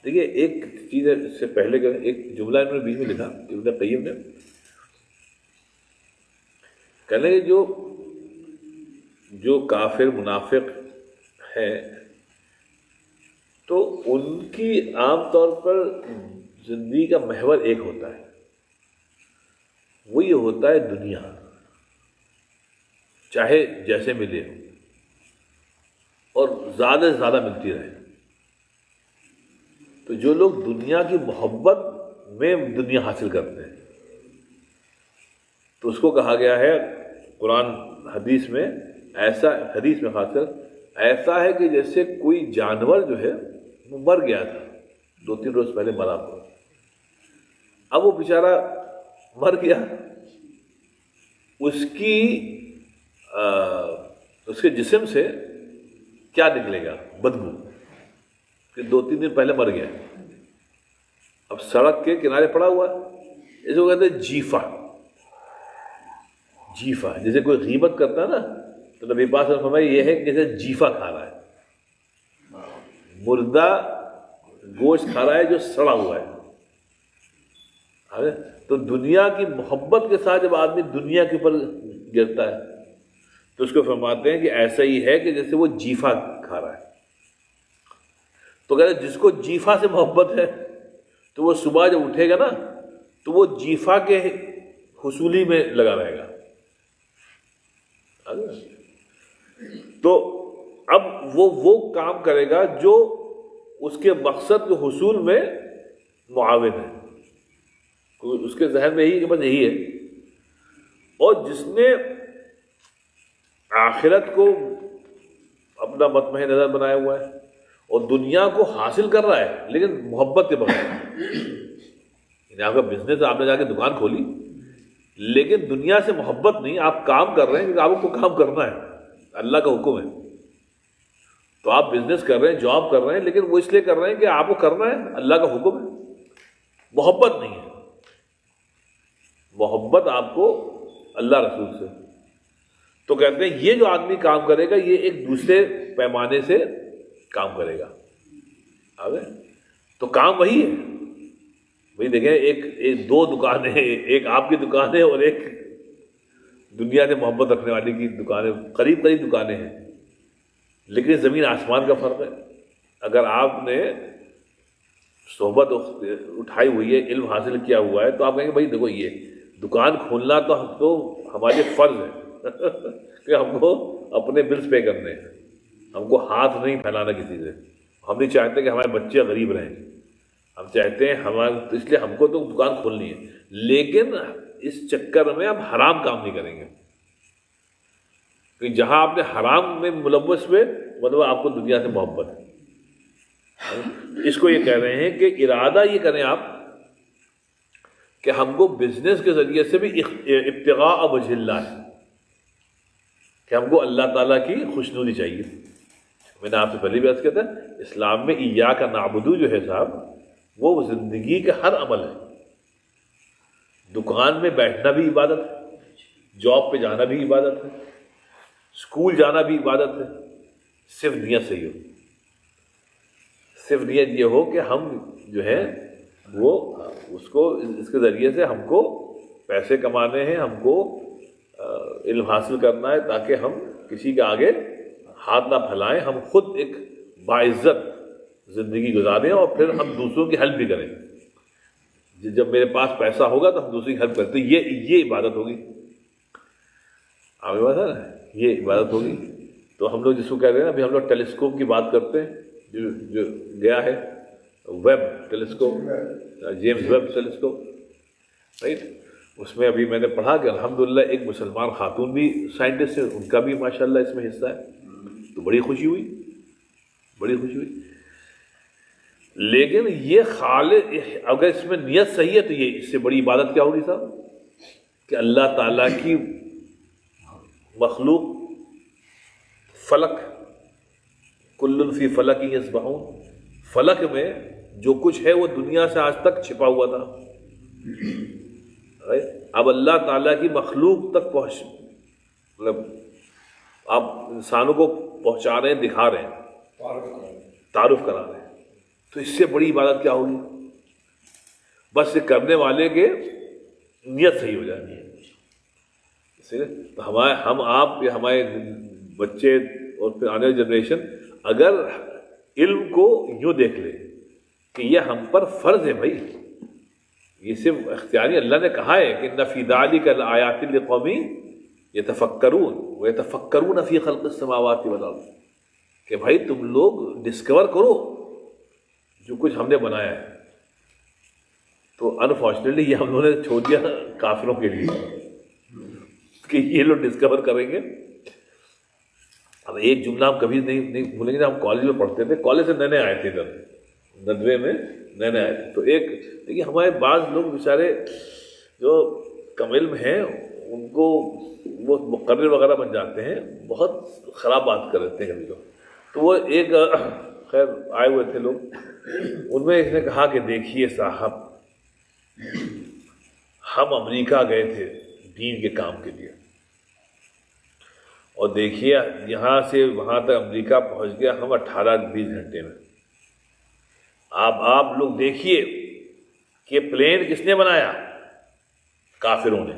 دیکھیے ایک چیز ہے, اس سے پہلے کہ ایک جملہ انہوں نے بیچ میں لکھا ابن قیم نے, کہنے کہ جو کافر منافق ہیں تو ان کی عام طور پر زندگی کا محور ایک ہوتا ہے, وہ یہ ہوتا ہے دنیا, چاہے جیسے ملے اور زیادہ سے زیادہ ملتی رہے. تو جو لوگ دنیا کی محبت میں دنیا حاصل کرتے ہیں تو اس کو کہا گیا ہے قرآن حدیث میں, ایسا حدیث میں خاص کر ایسا ہے کہ جیسے کوئی جانور جو ہے وہ مر گیا تھا, 2-3 روز پہلے مرا تھا, اب وہ بیچارہ مر گیا, اس کے جسم سے کیا نکلے گا, بدبو, کہ 2-3 دن پہلے مر گیا. اب سڑک کے کنارے پڑا ہوا ہے, اس کو کہتے ہیں جیفا. جیفا جیسے کوئی غیبت کرتا ہے نا, تو نبی پاک صلی اللہ علیہ وسلم فرمایا یہ ہے کہ جیسے جیفا کھا رہا ہے, مردہ گوشت کھا رہا ہے جو سڑا ہوا ہے. تو دنیا کی محبت کے ساتھ جب آدمی دنیا کے اوپر گرتا ہے تو اس کو فرماتے ہیں کہ ایسا ہی ہے کہ جیسے وہ جیفا کھا رہا ہے. تو کہتے ہیں جس کو جیفا سے محبت ہے تو وہ صبح جب اٹھے گا نا تو وہ جیفا کے حصولی میں لگا رہے گا. تو اب وہ کام کرے گا جو اس کے مقصد کے حصول میں معاون ہے, اس کے ذہن میں یہی کہ بس یہی ہے. اور جس نے آخرت کو اپنا مطمع نظر بنایا ہوا ہے اور دنیا کو حاصل کر رہا ہے لیکن محبت کے بغیر. یعنی آپ کا بزنس آپ نے جا کے دکان کھولی لیکن دنیا سے محبت نہیں, آپ کام کر رہے ہیں کیونکہ آپ کو کام کرنا ہے, اللہ کا حکم ہے. تو آپ بزنس کر رہے ہیں, جاب کر رہے ہیں, لیکن وہ اس لیے کر رہے ہیں کہ آپ کو کرنا ہے, اللہ کا حکم ہے. محبت نہیں ہے, محبت آپ کو اللہ رسول سے. تو کہتے ہیں یہ جو آدمی کام کرے گا یہ ایک دوسرے پیمانے سے کام کرے گا. آگے تو کام وہی ہے بھائی. دیکھیں ایک دو دکانیں, ایک آپ کی دکان ہے اور ایک دنیا سے محبت رکھنے والی کی دکانیں, قریب قریب دکانیں ہیں لیکن زمین آسمان کا فرق ہے. اگر آپ نے صحبت اٹھائی ہوئی ہے, علم حاصل کیا ہوا ہے, تو آپ کہیں گے بھائی دیکھو یہ دکان کھولنا تو ہمارے فرض ہے کہ ہم کو اپنے بلز پے کرنے ہیں, ہم کو ہاتھ نہیں پھیلانا کسی سے. ہم نہیں چاہتے کہ ہمارے بچے غریب رہیں, ہم چاہتے ہیں ہمارے, اس لیے ہم کو تو دکان کھولنی ہے, لیکن اس چکر میں ہم حرام کام نہیں کریں گے. کہ جہاں آپ نے حرام میں ملوث ہوئے مطلب آپ کو دنیا سے محبت ہے. اس کو یہ کہہ رہے ہیں کہ ارادہ یہ کریں آپ کہ ہم کو بزنس کے ذریعے سے بھی ابتغاء وجہ اللہ ہے, کہ ہم کو اللہ تعالیٰ کی خوشنودی چاہیے. میں نے آپ سے پہلے بھی عرض کیا تھا, اسلام میں ایاک نعبدو جو ہے صاحب وہ زندگی کا ہر عمل ہے. دکان میں بیٹھنا بھی عبادت ہے, جاب پہ جانا بھی عبادت ہے, اسکول جانا بھی عبادت ہے. صرف نیت صحیح ہو, صرف نیت یہ ہو کہ ہم جو ہے وہ اس کو اس کے ذریعے سے ہم کو پیسے کمانے ہیں, ہم کو علم حاصل کرنا ہے تاکہ ہم کسی کے آگے ہاتھ نہ پھیلائیں, ہم خود ایک باعزت زندگی گزاریں اور پھر ہم دوسروں کی ہیلپ بھی کریں. جب میرے پاس پیسہ ہوگا تو ہم دوسری کی ہیلپ کرتے, یہ عبادت ہوگی. آپ بات ہے نا, یہ عبادت ہوگی. تو ہم لوگ جس کو کہہ رہے ہیں ابھی ہم لوگ ٹیلیسکوپ کی بات کرتے ہیں, جو گیا ہے Webb telescope, James Webb telescope, right. اس میں ابھی میں نے پڑھا کہ الحمدللہ ایک مسلمان خاتون بھی سائنٹسٹ ہے, ان کا بھی ماشاءاللہ اس میں حصہ ہے. تو بڑی خوشی ہوئی, بڑی خوشی ہوئی. لیکن یہ خالص اگر اس میں نیت صحیح ہے تو یہ اس سے بڑی عبادت کیا ہوگی صاحب, کہ اللہ تعالیٰ کی مخلوق فلک, کل فی فلک یسبحون, فلک میں جو کچھ ہے وہ دنیا سے آج تک چھپا ہوا تھا. اب اللہ تعالیٰ کی مخلوق تک مطلب آپ انسانوں کو پہنچا رہے ہیں, دکھا رہے ہیں, تعارف کرا رہے ہیں. تو اس سے بڑی عبادت کیا ہوگی؟ بس یہ کرنے والے کے نیت صحیح ہو جائے گی. اس لیے ہم آپ یا ہمارے بچے اور پھر آنے والی جنریشن اگر علم کو یوں دیکھ لے کہ یہ ہم پر فرض ہے بھائی, یہ صرف اختیاری اللہ نے کہا ہے کہ ان فی ذلک لآیات لقوم یتفکرون ویتفکرون فی خلق السماوات والارض, کہ بھائی تم لوگ ڈسکور کرو جو کچھ ہم نے بنایا ہے. تو انفارچونیٹلی یہ ہم لوگوں نے چھوڑ دیا کافروں کے لیے کہ یہ لوگ ڈسکور کریں گے. اب ایک جملہ ہم کبھی نہیں بھولیں گے. ہم کالج میں پڑھتے تھے, کالج سے نئے آئے تھے ادھر ندوے میں نئے آئے تھے. تو ایک دیکھیے ہمارے بعض لوگ بیچارے جو کم علم ہیں ان کو وہ مقرر وغیرہ بن جاتے ہیں, بہت خراب بات کر دیتے ہیں کبھی لوگ. تو وہ ایک خیر آئے ہوئے تھے لوگ, ان میں ایک نے کہا کہ دیکھیے صاحب ہم امریکہ گئے تھے دین کے کام کے لیے, اور دیکھیے یہاں سے وہاں تک امریکہ پہنچ گیا ہم 18-20 گھنٹے میں. آپ لوگ دیکھیے کہ پلین کس نے بنایا؟ کافروں نے.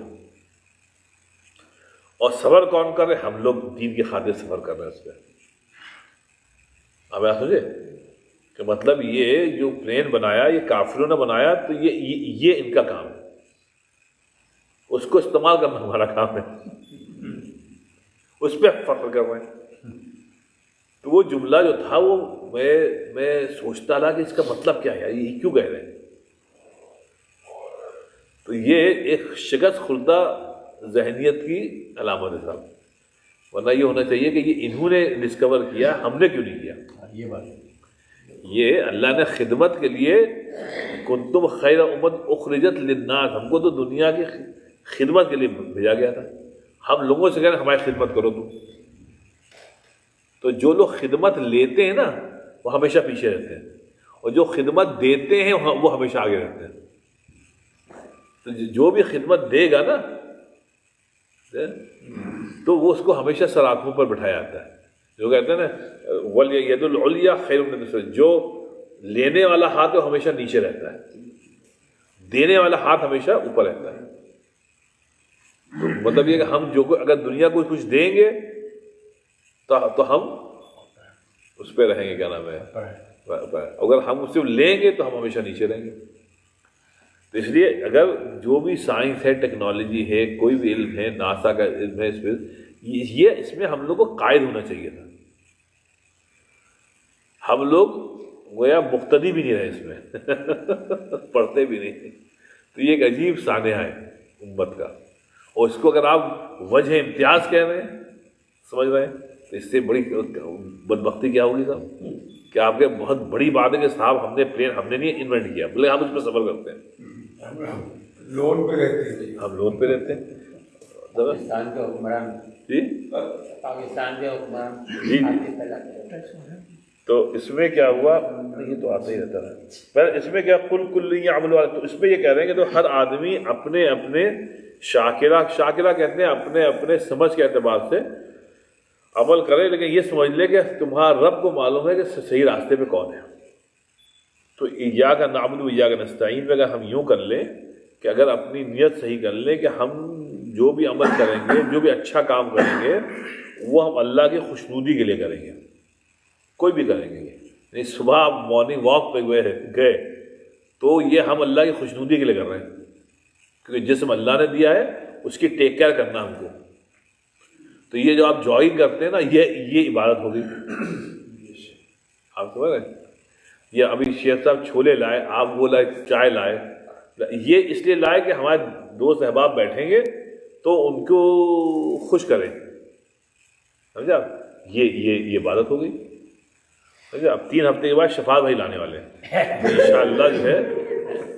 اور سفر کون کر رہے؟ ہم لوگ دین کی خاطر سفر کر رہے ہیں اس پہ. اب آپ سمجھے کہ مطلب یہ جو پلین بنایا یہ کافروں نے بنایا, تو یہ ان کا کام ہے, اس کو استعمال کرنا ہمارا کام ہے, اس پہ فخر کر رہے ہیں. تو وہ جملہ جو تھا وہ میں سوچتا رہا کہ اس کا مطلب کیا ہے, یہ کیوں کہہ رہے ہیں. تو یہ ایک شکست خوردہ ذہنیت کی علامت ہے صاحب. ورنہ یہ ہونا چاہیے کہ یہ انہوں نے ڈسکور کیا، ہم نے کیوں نہیں کیا. یہ بات یہ اللہ نے خدمت کے لیے کنتم خیر امت اخرجت للناس، ہم کو تو دنیا کی خدمت کے لیے بھیجا گیا تھا. ہم لوگوں سے کہہ رہے ہیں ہماری خدمت کرو تم. تو جو لوگ خدمت لیتے ہیں نا وہ ہمیشہ پیچھے رہتے ہیں، اور جو خدمت دیتے ہیں وہ ہمیشہ آگے رہتے ہیں. تو جو بھی خدمت دے گا نا تو وہ اس کو ہمیشہ سرآنکھوں پر بٹھایا جاتا ہے. جو کہتے ہیں نا وَالْيَدُ الْعُلْيَا خَيْرٌ مِنَ الْيَدِ، جو لینے والا ہاتھ ہے وہ ہمیشہ نیچے رہتا ہے، دینے والا ہاتھ ہمیشہ اوپر رہتا ہے. تو مطلب یہ کہ ہم جو اگر دنیا کو کچھ دیں گے تو ہم اس پہ رہیں گے، کیا نام ہے، اگر ہم اس سے لیں گے تو ہم ہمیشہ نیچے رہیں گے. تو اس لیے اگر جو بھی سائنس ہے، ٹیکنالوجی ہے، کوئی بھی علم ہے، ناسا کا علم ہے، اس میں ہم لوگ کو قائد ہونا چاہیے تھا. ہم لوگ گویا مقتدی بھی نہیں رہے اس میں پڑھتے بھی نہیں. تو یہ ایک عجیب سانحہ ہے امت کا، اور اس کو اگر آپ وجہ امتیاز کہہ رہے ہیں، سمجھ رہے ہیں، تو اس سے بڑی بدبختی کیا ہوگی صاحب کہ آپ کے بہت بڑی بات ہے کہ صاحب ہم نے پلین ہم نے نہیں انوینٹ کیا، بولے ہم اس پہ سفر کرتے ہیں، لون پہ رہتے ہیں. ہم لون پہ رہتے ہیں. پاکستان کے حکمران جی پاکستان کے حکمران جی تو اس میں کیا ہوا، یہ تو آتا ہی رہتا ہے. پھر اس میں کیا کل یعمل، تو اس میں یہ کہہ رہے ہیں کہ تو ہر آدمی اپنے اپنے شاکرہ کہتے ہیں اپنے اپنے سمجھ کے اعتبار سے عمل کرے، لیکن یہ سمجھ لے کہ تمہارا رب کو معلوم ہے کہ صحیح راستے پہ کون ہے. تو ایاک نعبد و ایاک نستعین میں اگر ہم یوں کر لیں کہ اگر اپنی نیت صحیح کر لیں کہ ہم جو بھی عمل کریں گے، جو بھی اچھا کام کریں گے، وہ ہم اللہ کی خوشنودی کے لیے کریں گے. کوئی بھی کریں گے، نہیں صبح آپ مارننگ واک پہ گئے تو یہ ہم اللہ کی خوشنودی کے لیے کر رہے ہیں، کیونکہ جسم اللہ نے دیا ہے اس کی ٹیک کیئر کرنا ہم کو. تو یہ جو آپ جوائن کرتے ہیں نا، یہ عبادت ہوگی. آپ سمجھ رہے ہیں، یہ ابھی شیخ صاحب چھولے لائے، آپ وہ لائے چائے لائے، یہ اس لیے لائے کہ ہمارے دوست احباب بیٹھیں گے تو ان کو خوش کریں. سمجھا، یہ عبادت ہوگی. سمجھا، اب 3 ہفتے کے بعد شفاعت بھائی لانے والے ہیں انشاءاللہ. جو ہے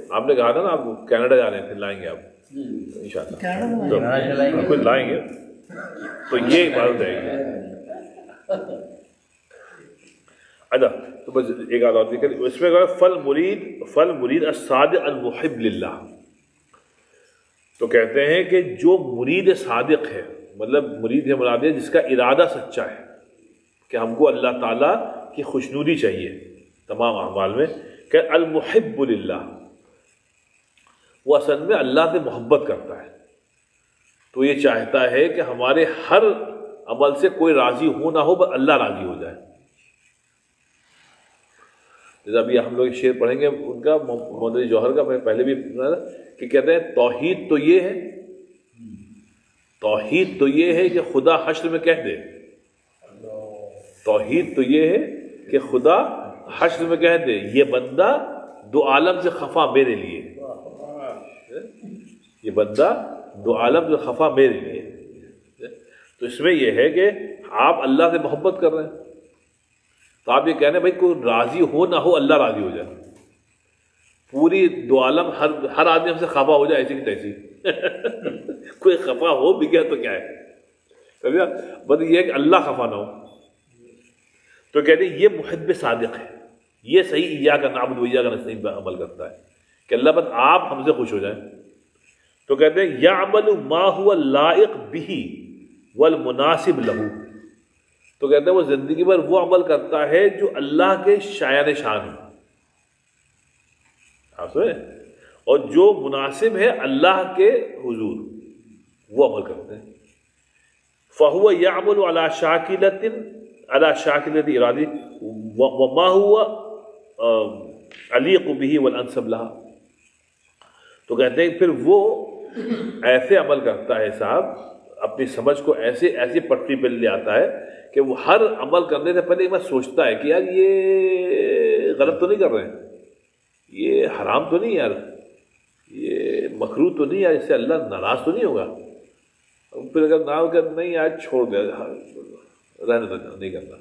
آپ نے کہا تھا نا آپ کینیڈا جا رہے ہیں، پھر لائیں گے آپ انشاءاللہ، تو کچھ لائیں گے تو یہ عبادت رہے گی. اچھا تو بس ایک آدھ اور ذکر اس میں فل مرید الصادق المحب للہ. تو کہتے ہیں کہ جو مرید صادق ہے، مطلب مرید ہے مراد ہے جس کا ارادہ سچا ہے کہ ہم کو اللہ تعالیٰ کی خوشنودی چاہیے تمام اعمال میں، کہ المحب للہ وہ اصل میں اللہ سے محبت کرتا ہے. تو یہ چاہتا ہے کہ ہمارے ہر عمل سے کوئی راضی ہو نہ ہو، بس اللہ راضی ہو جائے. جیسے ابھی ہم لوگ شعر پڑھیں گے ان کا، محمد علی جوہر کا، میں پہلے بھی سنا تھا کہ کہتے ہیں توحید تو یہ ہے، توحید تو یہ ہے کہ خدا حشر میں کہہ دے، توحید تو یہ ہے کہ خدا حشر میں کہہ دے یہ بندہ 2 عالم سے خفا میرے لیے، یہ بندہ 2 عالم سے خفا میرے لیے. تو اس میں یہ ہے کہ آپ اللہ سے محبت کر رہے ہیں تو آپ یہ کہہ رہے ہیں بھائی کوئی راضی ہو نہ ہو اللہ راضی ہو جائے. پوری 2 عالم ہر آدمی ہم سے خفا ہو جائے ایسی کی تیسی کوئی خفا ہو بھی گیا تو کیا ہے، بس یہ ہے کہ اللہ خفا نہ ہو. تو کہتے ہیں یہ محب صادق ہے، یہ صحیح ایاک نعبد و ایاک نستعین پہ عمل کرتا ہے کہ اللہ بس آپ ہم سے خوش ہو جائیں. تو کہتے ہیں یعمل ما هو لائق به والمناسب له. تو کہتے ہیں وہ زندگی بھر وہ عمل کرتا ہے جو اللہ کے شایان شان ہے، آپ سمجھے، اور جو مناسب ہے اللہ کے حضور وہ عمل کرتے ہیں. فهو يعمل على شاکلۃ ارادی وما هو علیق به والانسب لها. تو کہتے ہیں پھر وہ ایسے عمل کرتا ہے صاحب، اپنی سمجھ کو ایسی پٹری پہ لے آتا ہے کہ وہ ہر عمل کرنے سے پہلے ایک بار سوچتا ہے کہ یار یہ غلط تو نہیں کر رہے ہیں، یہ حرام تو نہیں یار، یہ مکروہ تو نہیں یار، اس سے اللہ ناراض تو نہیں ہوگا. پھر اگر نہ کر نہیں آج چھوڑ دیا، رہنے دینا، نہیں کرنا،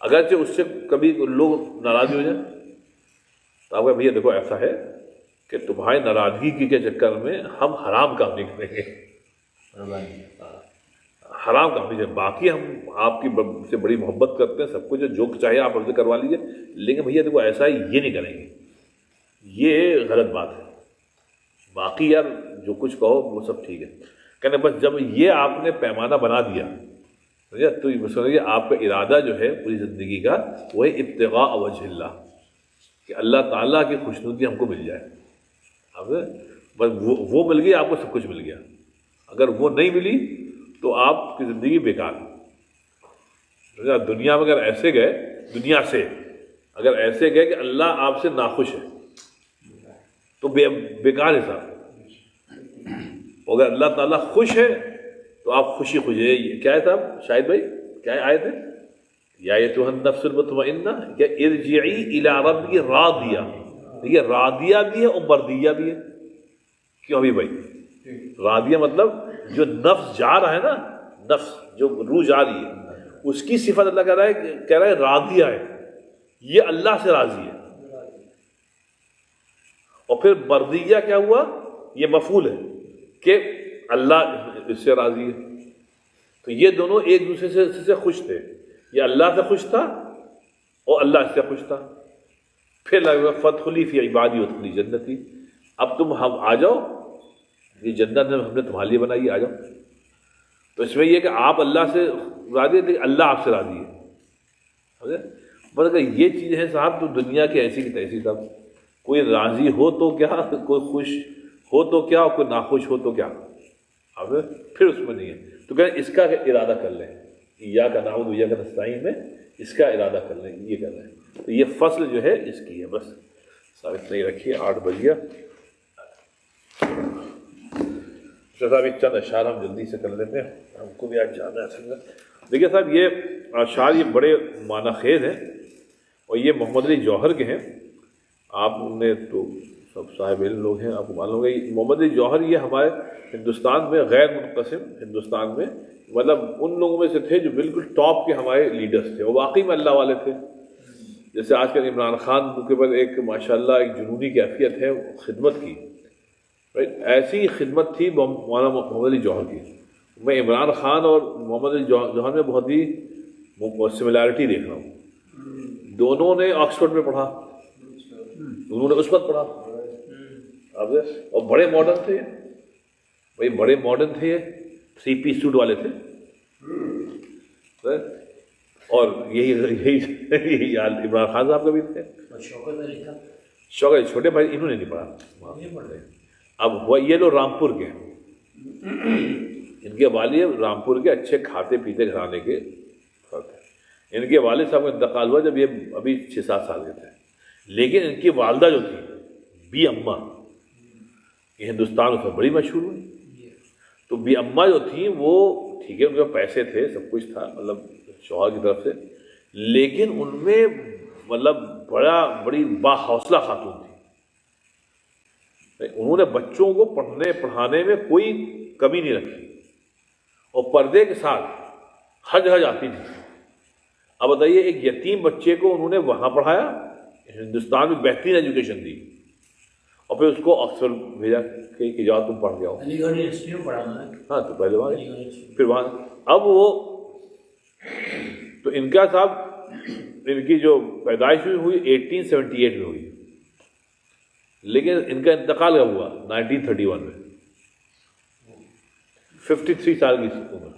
اگرچہ اس سے کبھی لوگ ناراض ہو جائیں تو آپ کا بھیا دیکھو ایسا ہے کہ تمہاری ناراضگی کے چکر میں ہم حرام کام نہیں کریں گے، حرام کام نہیں کریں، باقی ہم آپ کی سے بڑی محبت کرتے ہیں، سب کچھ جو چاہیے آپ ہم سے کروا لیجیے، لیکن بھیا دیکھو ایسا ہے یہ نہیں کریں گے، یہ غلط بات ہے، باقی یار جو کچھ کہو وہ سب ٹھیک ہے، کہنے بس جب یہ آپ نے پیمانہ بنا دیا تو یہ سمجھیے آپ کا ارادہ جو ہے پوری زندگی کا وہ ہے ابتغاء وجہ اللہ، کہ اللہ تعالیٰ کی خوشنودی ہم کو مل جائے، اب بس وہ مل گئی آپ کو سب کچھ مل گیا، اگر وہ نہیں ملی تو آپ کی زندگی بیکار ہے۔ دنیا میں اگر ایسے گئے، دنیا سے اگر ایسے گئے کہ اللہ آپ سے ناخوش ہے تو بیکار حساب، اگر اللہ تعالیٰ خوش ہے تو آپ خوشی ہے۔ کیا ہے صاحب شاہد بھائی، کیا آئے تھے؟ یا ایتھا النفس المطمئنہ یا ارجعی الی ربک راضیہ، یہ راضیہ بھی ہے اور مردیہ بھی ہے، کیوں بھی بھائی؟ راضیہ مطلب جو نفس جا رہا ہے نا، نفس جو روح جا رہی ہے اس کی صفت اللہ کہہ رہا ہے راضیہ ہے، یہ اللہ سے راضی ہے، اور پھر مردیہ کیا ہوا؟ یہ مفعول ہے کہ اللہ اس سے راضی ہے، تو یہ دونوں ایک دوسرے سے خوش تھے، یہ اللہ سے خوش تھا اور اللہ اس سے خوش تھا، پھر لگا فادخلی فی عبادی وادخلی جنتی، اب تم ہم آ جاؤ، یہ جنت ہم نے تمہارے لیے بنائی، آ جاؤ۔ تو اس میں یہ کہ آپ اللہ سے راضی ہے، اللہ آپ سے راضی ہے، بس اگر یہ چیز ہے صاحب تو دنیا کی ایسی کی تیسی صاحب، کوئی راضی ہو تو کیا، کوئی خوش ہو تو کیا، اور کوئی ناخوش ہو تو کیا، اب پھر اس میں نہیں ہے، تو کہ اس کا ارادہ کر لیں، ایاک نعبد و ایاک نستعین میں اس کا ارادہ کر لیں، یہ کر لیں، تو یہ فصل جو ہے اس کی ہے، بس ثابت نہیں رکھیے، 8 بج گیا۔ صاحب ایک چند اشعار ہم جلدی سے کر لیتے ہیں، ہم کو بھی آج جانا ہے اصل میں۔ دیکھیے صاحب یہ اشعار یہ بڑے معنی خیز ہیں، اور یہ محمد علی جوہر کے ہیں، آپ نے تو سب صاحب علم لوگ ہیں، آپ کو معلوم ہوگا محمد علی جوہر یہ ہمارے ہندوستان میں غیر منقسم ہندوستان میں مطلب ان لوگوں میں سے تھے جو بالکل ٹاپ کے ہمارے لیڈرز تھے، وہ واقعی میں اللہ والے تھے، جیسے آج کل عمران خان کے اوپر ایک ماشاءاللہ ایک جنونی کیفیت ہے خدمت کی، ایسی خدمت تھی مولانا محمد علی جوہر کی۔ میں عمران خان اور محمد علی جوہر میں بہت ہی سملیرٹی دیکھ رہا ہوں، دونوں نے آکسفورڈ میں پڑھا، انہوں نے اس وقت پڑھا، اور بڑے ماڈرن تھے، بھائی بڑے ماڈرن تھے، 3 پیس سوٹ والے تھے، اور یہی حال عمران خان صاحب کا بھی تھے، شوکت چھوٹے بھائی انہوں نے نہیں پڑھا۔ اب ہوا یہ لوگ رامپور کے، ان کے والد رامپور کے اچھے کھاتے پیتے گھرانے کے تھے، ان کے والد صاحب کا انتقال ہوا جب یہ ابھی 6-7 سال کے تھے، لیکن ان کی والدہ جو تھی بی اماں، یہ ہندوستان میں بڑی مشہور ہوئی، تو بی اماں جو تھیں وہ ٹھیک ہے ان کے پیسے تھے، سب کچھ تھا مطلب شوہر کی طرف سے، لیکن ان میں مطلب بڑی باحوصلہ خاتون تھی، انہوں نے بچوں کو پڑھانے میں کوئی کمی نہیں رکھی، اور پردے کے ساتھ ہر جگہ جاتی تھی۔ اب بتائیے ایک یتیم بچے کو انہوں نے وہاں پڑھایا، ہندوستان میں بہترین ایجوکیشن دی، اور پھر اس کو آکسفورڈ بھیجا کہ جاؤ تم پڑھ کے آؤ، علی گڑھ یونیورسٹی میں پڑھا میں، ہاں تو پہلے وہاں پھر وہاں، اب وہ تو ان کا صاحب ان کی جو پیدائش ہوئی 1878 میں ہوئی، لیکن ان کا انتقال کب ہوا؟ 1931 میں، 53 سال کی عمر،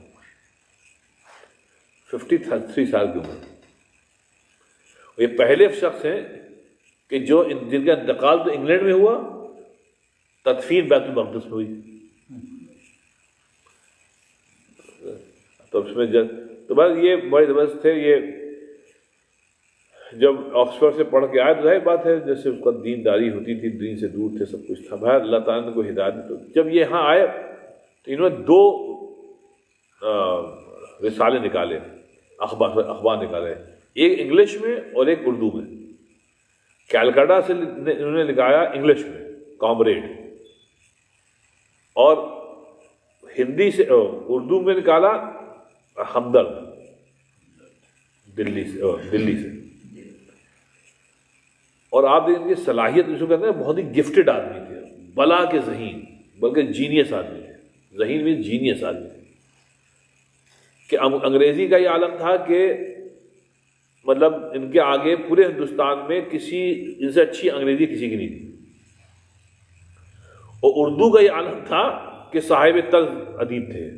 53 سال کی عمر، یہ پہلے شخص ہیں کہ جو جن کا انتقال تو انگلینڈ میں ہوا، تدفین بیت المقدس میں ہوئی، تو اس میں تو بس یہ بڑے زبردست تھے، یہ جب آکسفورڈ سے پڑھ کے آئے تو ظاہر بات ہے جیسے اس کا دین داری ہوتی تھی، دین سے دور تھے، سب کچھ تھا، بہر اللہ تعالیٰ نے کو ہدایت دی، تو جب یہ یہاں آئے تو انہوں نے 2 رسالے نکالے، اخبار نکالے، ایک انگلش میں اور ایک اردو میں، کیلکٹا سے انہوں نے لکھایا انگلش میں کامریڈ، اور ہندی سے اردو میں نکالا ہمدرد دلی سے. اور آپ دیکھیں گے صلاحیت جس کو کہتے ہیں بہت ہی گفٹڈ آدمی تھے, بلا کے ذہین, بلکہ جینیس آدمی تھے. ذہین میں جینیس آدمی تھے کہ انگریزی کا یہ عالم تھا کہ مطلب ان کے آگے پورے ہندوستان میں کسی ان سے اچھی انگریزی کسی کی نہیں تھی. اور اردو کا یہ عالم تھا کہ صاحب طرز ادیب تھے.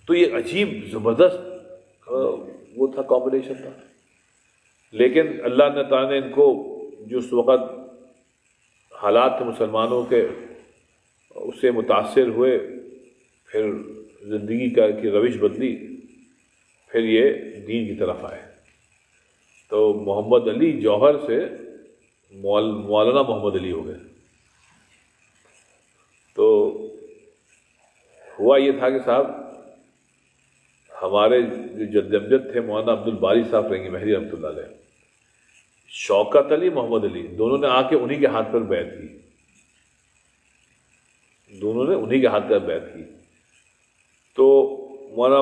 تو یہ عجیب زبردست وہ تھا, کمبینیشن تھا. لیکن اللہ نے تعالیٰ نے ان کو جو اس وقت حالات تھے مسلمانوں کے, اس سے متاثر ہوئے, پھر زندگی کی روش بدلی, پھر یہ دین کی طرف آئے. تو محمد علی جوہر سے مولانا محمد علی ہو گئے. تو ہوا یہ تھا کہ صاحب ہمارے جو جد امجد تھے مولانا عبد الباری صاحب رنگی محری رحمۃ اللہ علیہ, شوکت علی, محمد علی, دونوں نے آ کے انہی کے ہاتھ پر بیعت کی. دونوں نے انہی کے ہاتھ پر بیعت کی. تو مولانا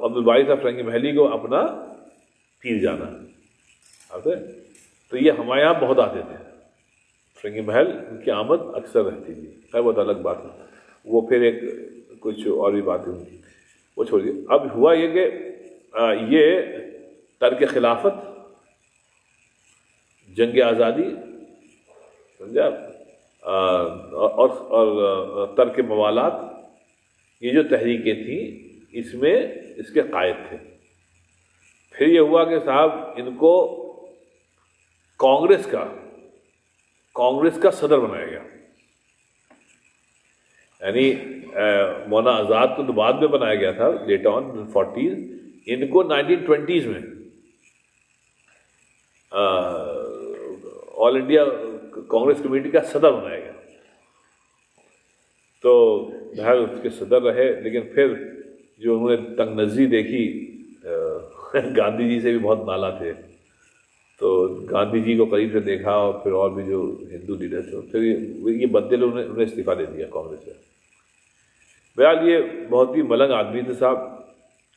عبد الباری صاحب فرنگی محلی کو اپنا پیر جانا. تو یہ ہمارے یہاں بہت آتے تھے فرنگی محل, ان کی آمد اکثر رہتی تھی. خیر بہت الگ بات ہے, وہ پھر ایک کچھ اور بھی باتیں ہوئی, وہ چھوڑیے. اب ہوا یہ کہ یہ ترک خلافت, جنگ آزادی, سمجھا, اور ترک موالات, یہ جو تحریکیں تھیں اس میں اس کے قائد تھے. پھر یہ ہوا کہ صاحب ان کو کانگریس کا صدر بنایا گیا. یعنی مولانا آزاد کو تو بعد میں بنایا گیا تھا, لیٹ آن 40s. ان کو 1920s میں آل انڈیا کانگریس کمیٹی کا صدر بنایا گیا. تو بہر اس کے صدر رہے, لیکن پھر جو انہوں نے تنگ نظری دیکھی, گاندھی جی سے بھی بہت نالا تھے, تو گاندھی جی کو قریب سے دیکھا, اور پھر اور بھی جو ہندو لیڈر تھے, پھر یہ بدل انہیں استعفیٰ دے دیا کانگریس سے. بہرحال یہ بہت ہی ملنگ آدمی تھے صاحب.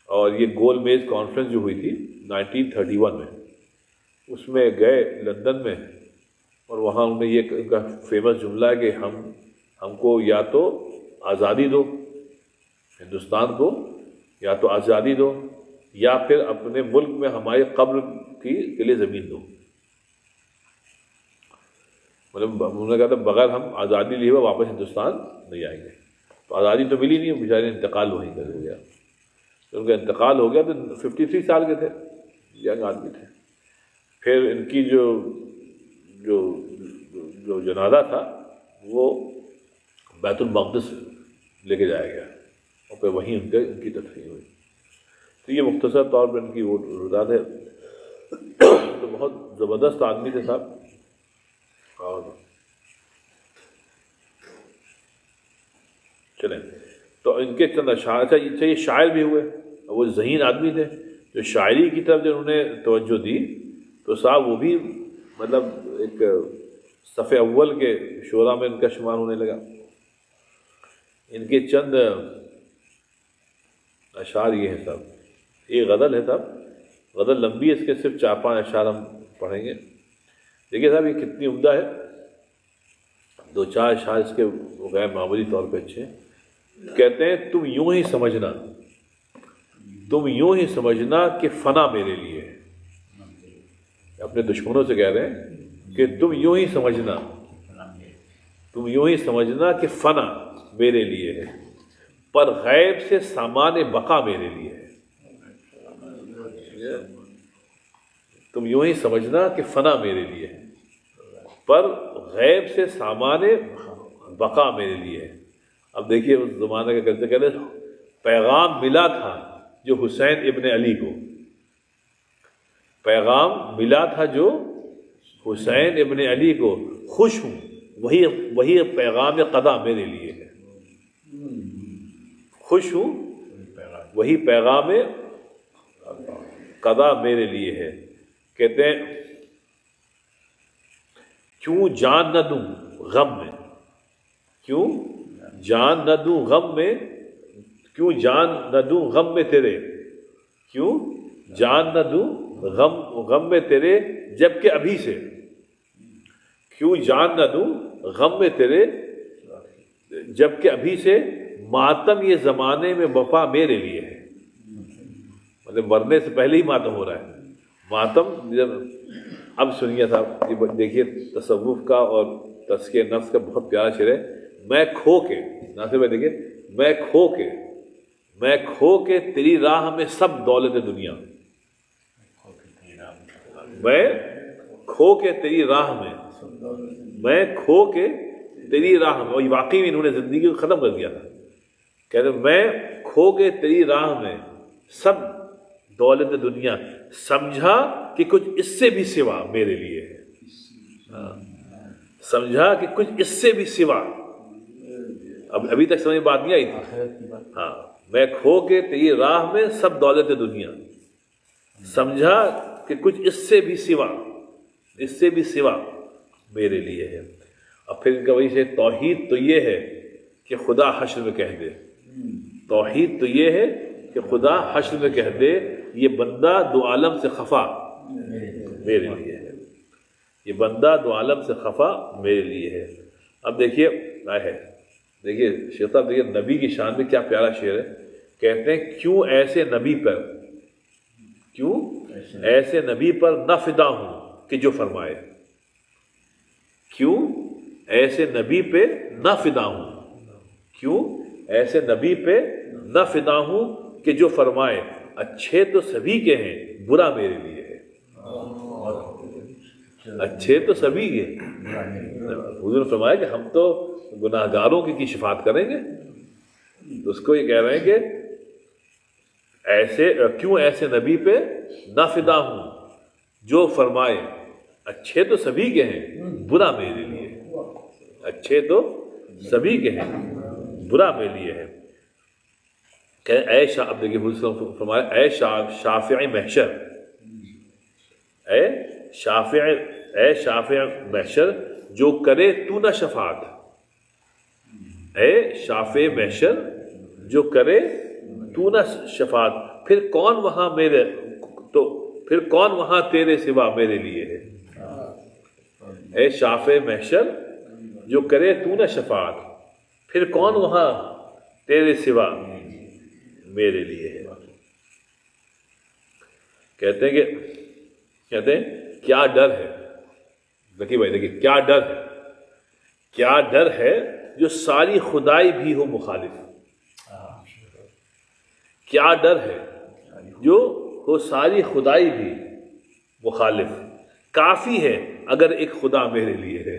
اور یہ گول میز کانفرنس جو ہوئی تھی 1931 میں, اس میں گئے لندن میں, اور وہاں انہوں نے یہ ان کا فیمس جملہ ہے کہ ہم کو یا تو آزادی دو, ہندوستان کو یا تو آزادی دو, یا پھر اپنے ملک میں ہماری قبر کے لیے زمین دو. مطلب انہوں نے کہا تھا بغیر ہم آزادی لیے ہوئے واپس ہندوستان نہیں آئیں گے. تو آزادی تو ملی نہیں, بیچارے انتقال وہیں کر گیا. ان کا انتقال ہو گیا تو 53 سال کے تھے, ینگ آدمی تھے. پھر ان کی جو جنازہ تھا وہ بیت المقدس لے کے جایا گیا, اور پھر وہیں ان کی تدفین ہوئی. تو یہ مختصر طور پر ان کی وہ رضا ہے. تو بہت زبردست آدمی تھے صاحب. اور چلیں, تو ان کے چند اشعار, اچھا یہ شاعر بھی ہوئے, وہ ذہین آدمی تھے. جو شاعری کی طرف جو انہوں نے توجہ دی, تو صاحب وہ بھی مطلب ایک صف اول کے شعراء میں ان کا شمار ہونے لگا. ان کے چند اشعار یہ ہیں صاحب. یہ غزل ہے صاحب, غزل لمبی ہے, اس کے صرف 4-5 اشعار ہم پڑھیں گے. دیکھیے صاحب یہ کتنی عمدہ ہے. 2-4 اشعار اس کے غیر معمولی طور پہ اچھے ہیں. کہتے ہیں تم یوں ہی سمجھنا کہ فنا میرے لیے ہے. اپنے دشمنوں سے کہہ رہے ہیں کہ تم یوں ہی سمجھنا کہ فنا میرے لیے ہے, پر غیب سے سامان بقا میرے لیے ہے. تم یوں ہی سمجھنا کہ فنا میرے لیے ہے, پر غیب سے سامان بقا میرے لیے ہے. اب دیکھیے اس زمانے کا کہتے پیغام ملا تھا جو حسین ابن علی کو, پیغام ملا تھا جو حسین ابن علی کو, خوش ہوں وہی پیغام قضا میرے لیے ہے. خوش ہوں وہی پیغام قضا میرے لیے ہے. کہتے ہیں کیوں جان نہ دوں غم میں, کیوں جان نہ دوں غم میں، کیوں جان نہ دوں غم میں تیرے، کیوں جان نہ دوں غم میں تیرے جب کہ ابھی سے، کیوں جان نہ دوں غم میں تیرے جب کہ ابھی سے، ماتم یہ زمانے میں وفا میرے لیے ہے. مطلب مرنے سے پہلے ہی ماتم ہو رہا ہے. ماتم جب اب سنیے صاحب، یہ دیکھیے تصوف کا اور تزکیہ نفس کا بہت پیارا شعر ہے. میں کھو کے، ناصر بھائی دیکھیے، میں کھو کے تیری راہ میں سب دولت دنیا، میں کھو کے تیری راہ میں، میں کھو کے تیری راہ میں. اور واقعی میں انہوں نے زندگی کو ختم کر دیا تھا. کہتے ہیں میں کھو کے تیری راہ میں سب دولت دنیا، سمجھا کہ کچھ اس سے بھی سوا میرے لیے ہے. سمجھا کہ کچھ اس سے بھی سوا، ابھی تک سمجھ بات نہیں آئی تھی. ہاں، میں کھو کے تیری راہ میں سب دولت دنیا، سمجھا کہ کچھ اس سے بھی سوا میرے لیے ہے. اور پھر ان کا وہی سے توحید تو یہ ہے کہ خدا حشر میں کہہ دے، توحید تو یہ ہے کہ خدا حشر میں کہہ دے یہ بندہ دو عالم سے خفا میرے لیے ہے، یہ بندہ دو عالم سے خفا میرے لیے ہے. اب دیکھیے دیکھیے شیخ صاحب، دیکھیے نبی کی شان میں کیا پیارا شعر ہے. کہتے ہیں کیوں ایسے نبی پر نہ فدا ہوں کہ جو فرمائے، کیوں ایسے نبی پہ نہ فدا ہوں، کیوں ایسے نبی پہ نہ فدا ہوں کہ جو فرمائے اچھے تو سبھی کے ہیں برا میرے لیے ہے. اچھے تو سبھی کے، حضور نے فرمایا کہ ہم تو گناہ گاروں کی شفاعت کریں گے. تو اس کو یہ کہہ رہے ہیں کہ کیوں ایسے نبی پہ نہ فدا ہوں جو فرمائے اچھے تو سبھی کے ہیں برا میرے لیے، اچھے تو سبھی کے ہیں برا میرے لیے ہے. کہ اے اب دیکھیے حضور فرمایا اے شافع محشر، اے شافع محشر جو کرے تو نہ شفاعت، اے شافع محشر جو کرے تو نہ شفاعت، پھر کون وہاں تیرے سوا میرے لیے ہے. اے شافع محشر جو کرے تو نہ شفاعت، پھر کون وہاں تیرے سوا میرے لیے ہے. کہتے ہیں کیا ڈر ہے، ذکی بھائی دیکھیے، کیا ڈر ہے جو ساری خدائی بھی ہو مخالف. کیا ڈر ہے جو ہو ساری خدائی بھی مخالف، کافی ہے اگر ایک خدا میرے لیے ہے.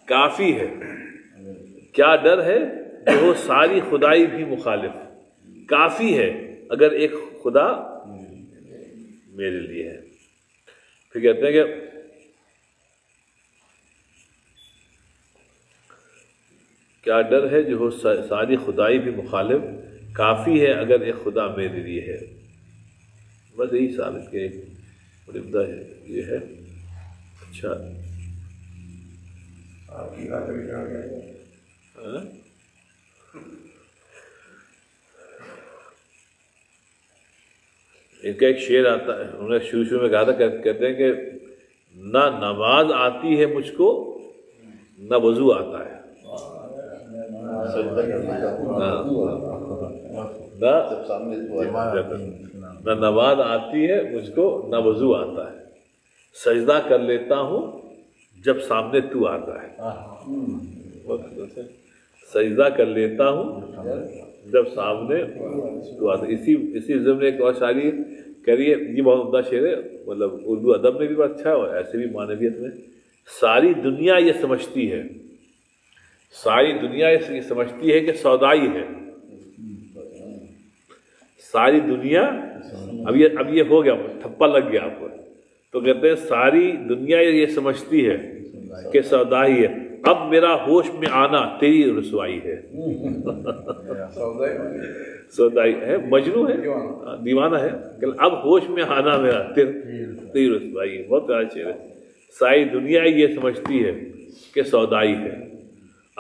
کافی ہے، کیا ڈر ہے جو ہو ساری خدائی بھی مخالف، کافی ہے اگر ایک خدا میرے لیے ہے. پھر کہتے ہیں کہ کیا ڈر ہے جو ہو ساری خدائی بھی مخالف، کافی ہے اگر ایک خدا میرے لیے ہے. بس یہی ثابت کے مدعا ہے یہ ہے. اچھا ان کا ایک شعر آتا ہے، انہوں نے شروع میں کہا تھا، کہتے ہیں کہ نہ نماز آتی ہے مجھ کو نہ وضو آتا ہے، نہ نماز آتی ہے مجھ کو نہ وضو آتا ہے، سجدہ کر لیتا ہوں جب سامنے تو آتا ہے. سجدہ کر لیتا ہوں جب سامنے تو آتا ہے. اسی ضمن ایک اور شاعری کریے، یہ بہت عمدہ شعر ہے، مطلب اردو ادب میں بھی بہت اچھا ہے اور ایسے بھی معنویت میں. ساری دنیا یہ سمجھتی ہے، ساری دنیا یہ سمجھتی ہے کہ سودائی ہے. ساری دنیا اب یہ ہو گیا، تھپا لگ گیا آپ کو. تو کہتے ہیں ساری دنیا یہ سمجھتی ہے کہ سودائی ہے، اب میرا ہوش میں آنا تیری رسوائی ہے. سودائی ہے، مجنون ہے، دیوانہ ہے، کہ اب ہوش میں آنا میرا تیری رسوائی ہے. بہت پیارا شعر ہے. ساری دنیا یہ سمجھتی ہے کہ سودائی ہے،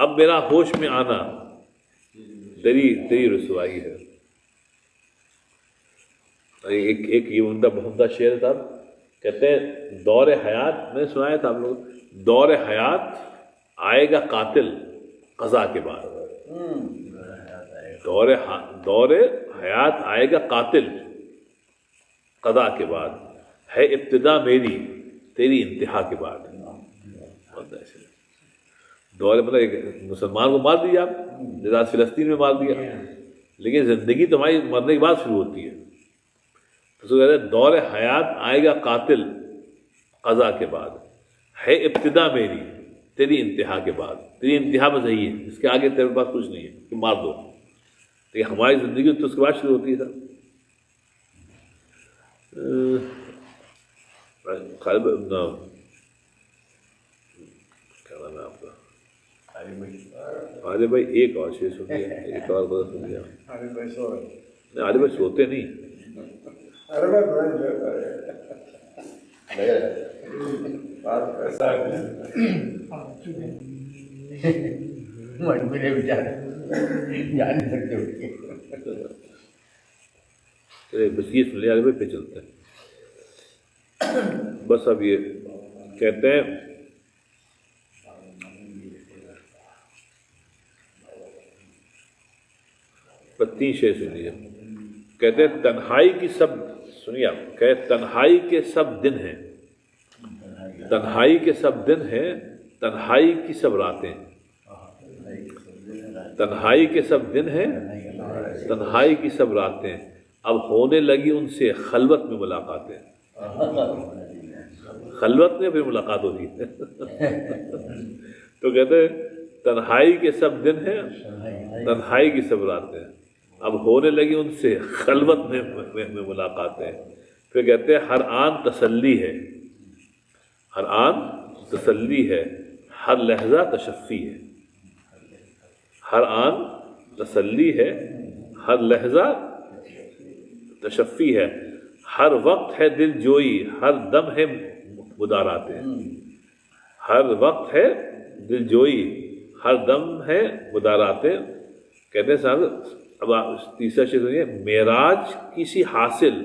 اب میرا ہوش میں آنا تیری رسوائی ہے. ایک یہ عمدہ بہت شعر تھا، کہتے ہیں دور حیات، میں نے سنایا تھا آپ لوگ، دور حیات آئے گا قاتل قضا کے بعد. دور حیات آئے گا قاتل قضا کے بعد، ہے ابتدا میری تیری انتہا کے بعد. دور مطلب ایک مسلمان کو مار دیا آپ، جیسے فلسطین میں مار دیا، لیکن زندگی تو ہماری مرنے کے بعد شروع ہوتی ہے. تو کہتے ہیں دور حیات آئے گا قاتل قضا کے بعد، ہے ابتدا میری تیری انتہا کے بعد. تیری انتہا میں صحیح ہے، اس کے آگے تیرے پاس کچھ نہیں ہے کہ مار دو. لیکن ہماری زندگی تو اس کے بعد شروع ہوتی ہے سر. خالد کیا نام ہے آپ کا؟ عالم بھائی ایک اور شعر سن لیا، ایک اور بات سن لیا. عالم بھائی سوتے نہیں. میرے بیچارے جا نہیں سکتے. بس یہ سن لیا عالم بھائی، پہ چلتے ہیں. بس اب یہ کہتے ہیں تین شعر سن لیجیے. کہتے ہیں تنہائی کی سب، سنیے آپ، کہ تنہائی کے سب دن ہیں، تنہائی کے سب دن ہیں، تنہائی کی سب راتیں. تنہائی کے سب دن ہیں، تنہائی کی سب راتیں، اب ہونے لگی ان سے خلوت میں ملاقاتیں. خلوت میں پھر ملاقات ہوتی ہے. تو کہتے ہیں تنہائی کے سب دن ہیں، تنہائی کی سب راتیں، اب ہونے لگی ان سے خلوت میں ملاقاتیں. پھر کہتے ہیں ہر آن تسلی ہے، ہر آن تسلی ہے، ہر لحظہ تشفی ہے. ہر آن تسلی ہے، ہر لحظہ تشفی ہے، ہر وقت ہے دل جوئی، ہر دم ہے مداراتیں. ہر وقت ہے دل جوئی، ہر دم ہے مداراتیں. کہتے ہیں صاحب اب تیسرا شعر سنیے. معراج کسی حاصل،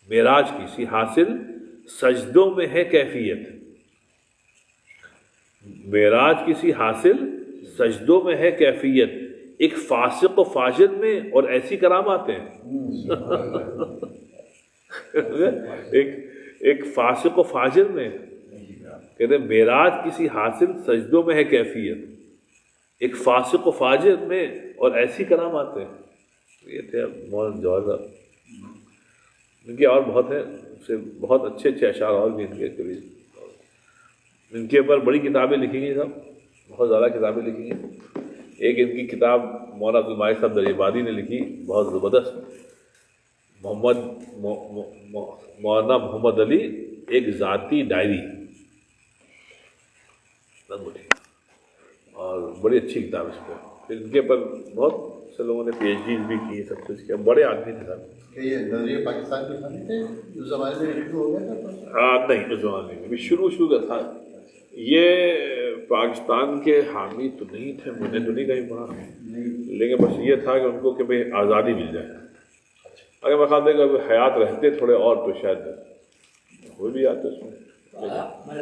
معراج کسی حاصل، سجدوں میں ہے کیفیت. معراج کسی حاصل، سجدوں میں ہے کیفیت، ایک فاسق و فاجر میں اور ایسی کرامات ہیں. ایک فاسق و فاجر میں، کہتے ہیں معراج کسی حاصل، سجدوں میں ہے کیفیت، ایک فاسق و فاجر میں اور ایسی کرامات ہیں. یہ تھے مولانا جوہر صاحب. ان کے اور بہت ہیں، بہت اچھے اچھے اشعار اور بھی ان کے کبھی. ان کے اوپر بڑی کتابیں لکھی گئی صاحب، بہت زیادہ کتابیں لکھی گئی. ایک ان کی کتاب مولانا عبدالمالک صاحب دریابادی نے لکھی، بہت زبردست. مولانا محمد علی ایک ذاتی ڈائری، اور بڑی اچھی کتاب اس پہ. پھر ان کے اوپر بہت سے لوگوں نے پی ایچ ڈیز بھی کی، سب کچھ کیا. بڑے آدمی تھے صاحب. یہ نظریہ پاکستان کے سامنے تھے اس زمانے میں شروع ہو گیا تھا. ہاں نہیں، اس زمانے میں بھی شروع کا تھا. یہ پاکستان کے حامی تو نہیں تھے، میں نے تو نہیں کہیں پڑھا، لیکن بس یہ تھا کہ ان کو کہ بھئی آزادی مل جائے. اگر میں خیال دے کہ حیات رہتے تھوڑے اور تو شاید ہو بھی آتے اس میں.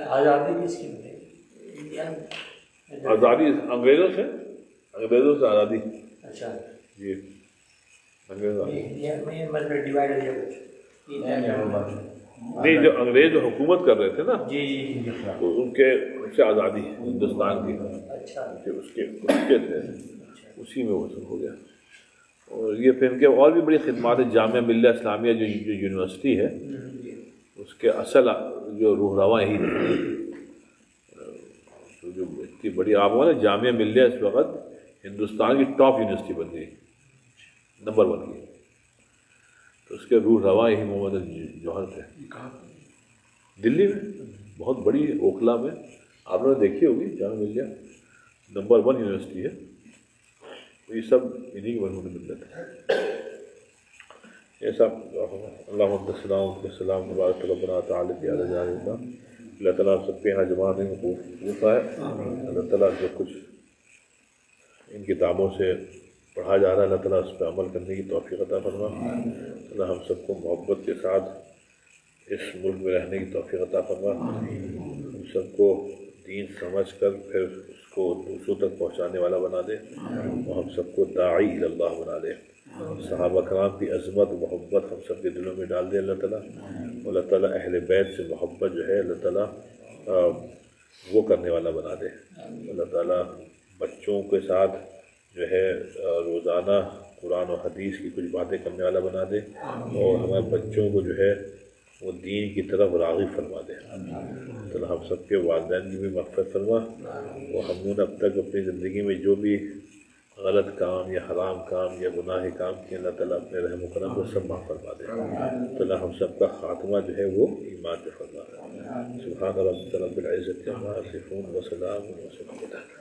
آزادی کس کی ملے؟ آزادی انگریزوں سے، انگریزوں سے آزادی. اچھا جی انگریز مطلب ڈیوائڈ ہو گیا نہیں، جو انگریز جو حکومت کر رہے تھے نا، جی جی تو ان سے آزادی ہندوستان کی، اچھا اس کے تھے، اسی میں وہ سب ہو گیا. اور یہ پھر ان کے اور بھی بڑی خدمات ہے. جامعہ ملیہ اسلامیہ جو یونیورسٹی ہے، اس کے اصل جو روح رواں یہی تھے. جو اتنی بڑی آپ ہوا نا، جامعہ ملیہ اس وقت ہندوستان کی ٹاپ یونیورسٹی بن گئی، نمبر 1 کی. تو اس کے روح رواں یہی محمد علی جوہر تھے. دلی میں بہت بڑی اوکھلا میں، آپ نے دیکھی ہوگی، جامعہ ملیہ نمبر 1 یونیورسٹی ہے. یہ سب انہیں کی مرحوم ملت ہے. یہ سب اللہم السلام مبارک ربنا تعالی علیہ اللہ. اللہ تعالیٰ سب کے یہاں جمع نہیں ہوتا ہے. اللہ تعالیٰ جو کچھ ان کتابوں سے پڑھا جا رہا ہے، اللہ تعالیٰ اس پہ عمل کرنے کی توفیق عطا فرما، اللہ ہم سب کو محبت کے ساتھ اس ملک میں رہنے کی توفیق عطا فرما، ہم سب کو دین سمجھ کر پھر اس کو دوسروں تک پہنچانے والا بنا دے، اور ہم سب کو داعی اللہ بنا دے، صحابہ کرام کی عظمت محبت ہم سب کے دلوں میں ڈال دے اللہ تعالیٰ، اللہ تعالیٰ اہل بیت سے محبت جو ہے اللہ تعالیٰ وہ کرنے والا بنا دے، اللہ تعالیٰ بچوں کے ساتھ جو ہے روزانہ قرآن و حدیث کی کچھ باتیں کرنے والا بنا دے، اور ہمارے بچوں کو جو ہے وہ دین کی طرف راغب فرما دے، تو ہم سب کے والدین کی بھی مغفرت فرما، اور ہم نے اب تک اپنی زندگی میں جو بھی غلط کام یا حرام کام یا گناہ کام کیے اللہ تعالیٰ اپنے رحم و کرم کو سب معاف فرما دے، تو اللہ ہم سب کا خاتمہ جو ہے وہ ایمان پہ فرما دے۔ سبحان ربک رب العزت عما یصفون وسلام علی المرسلین۔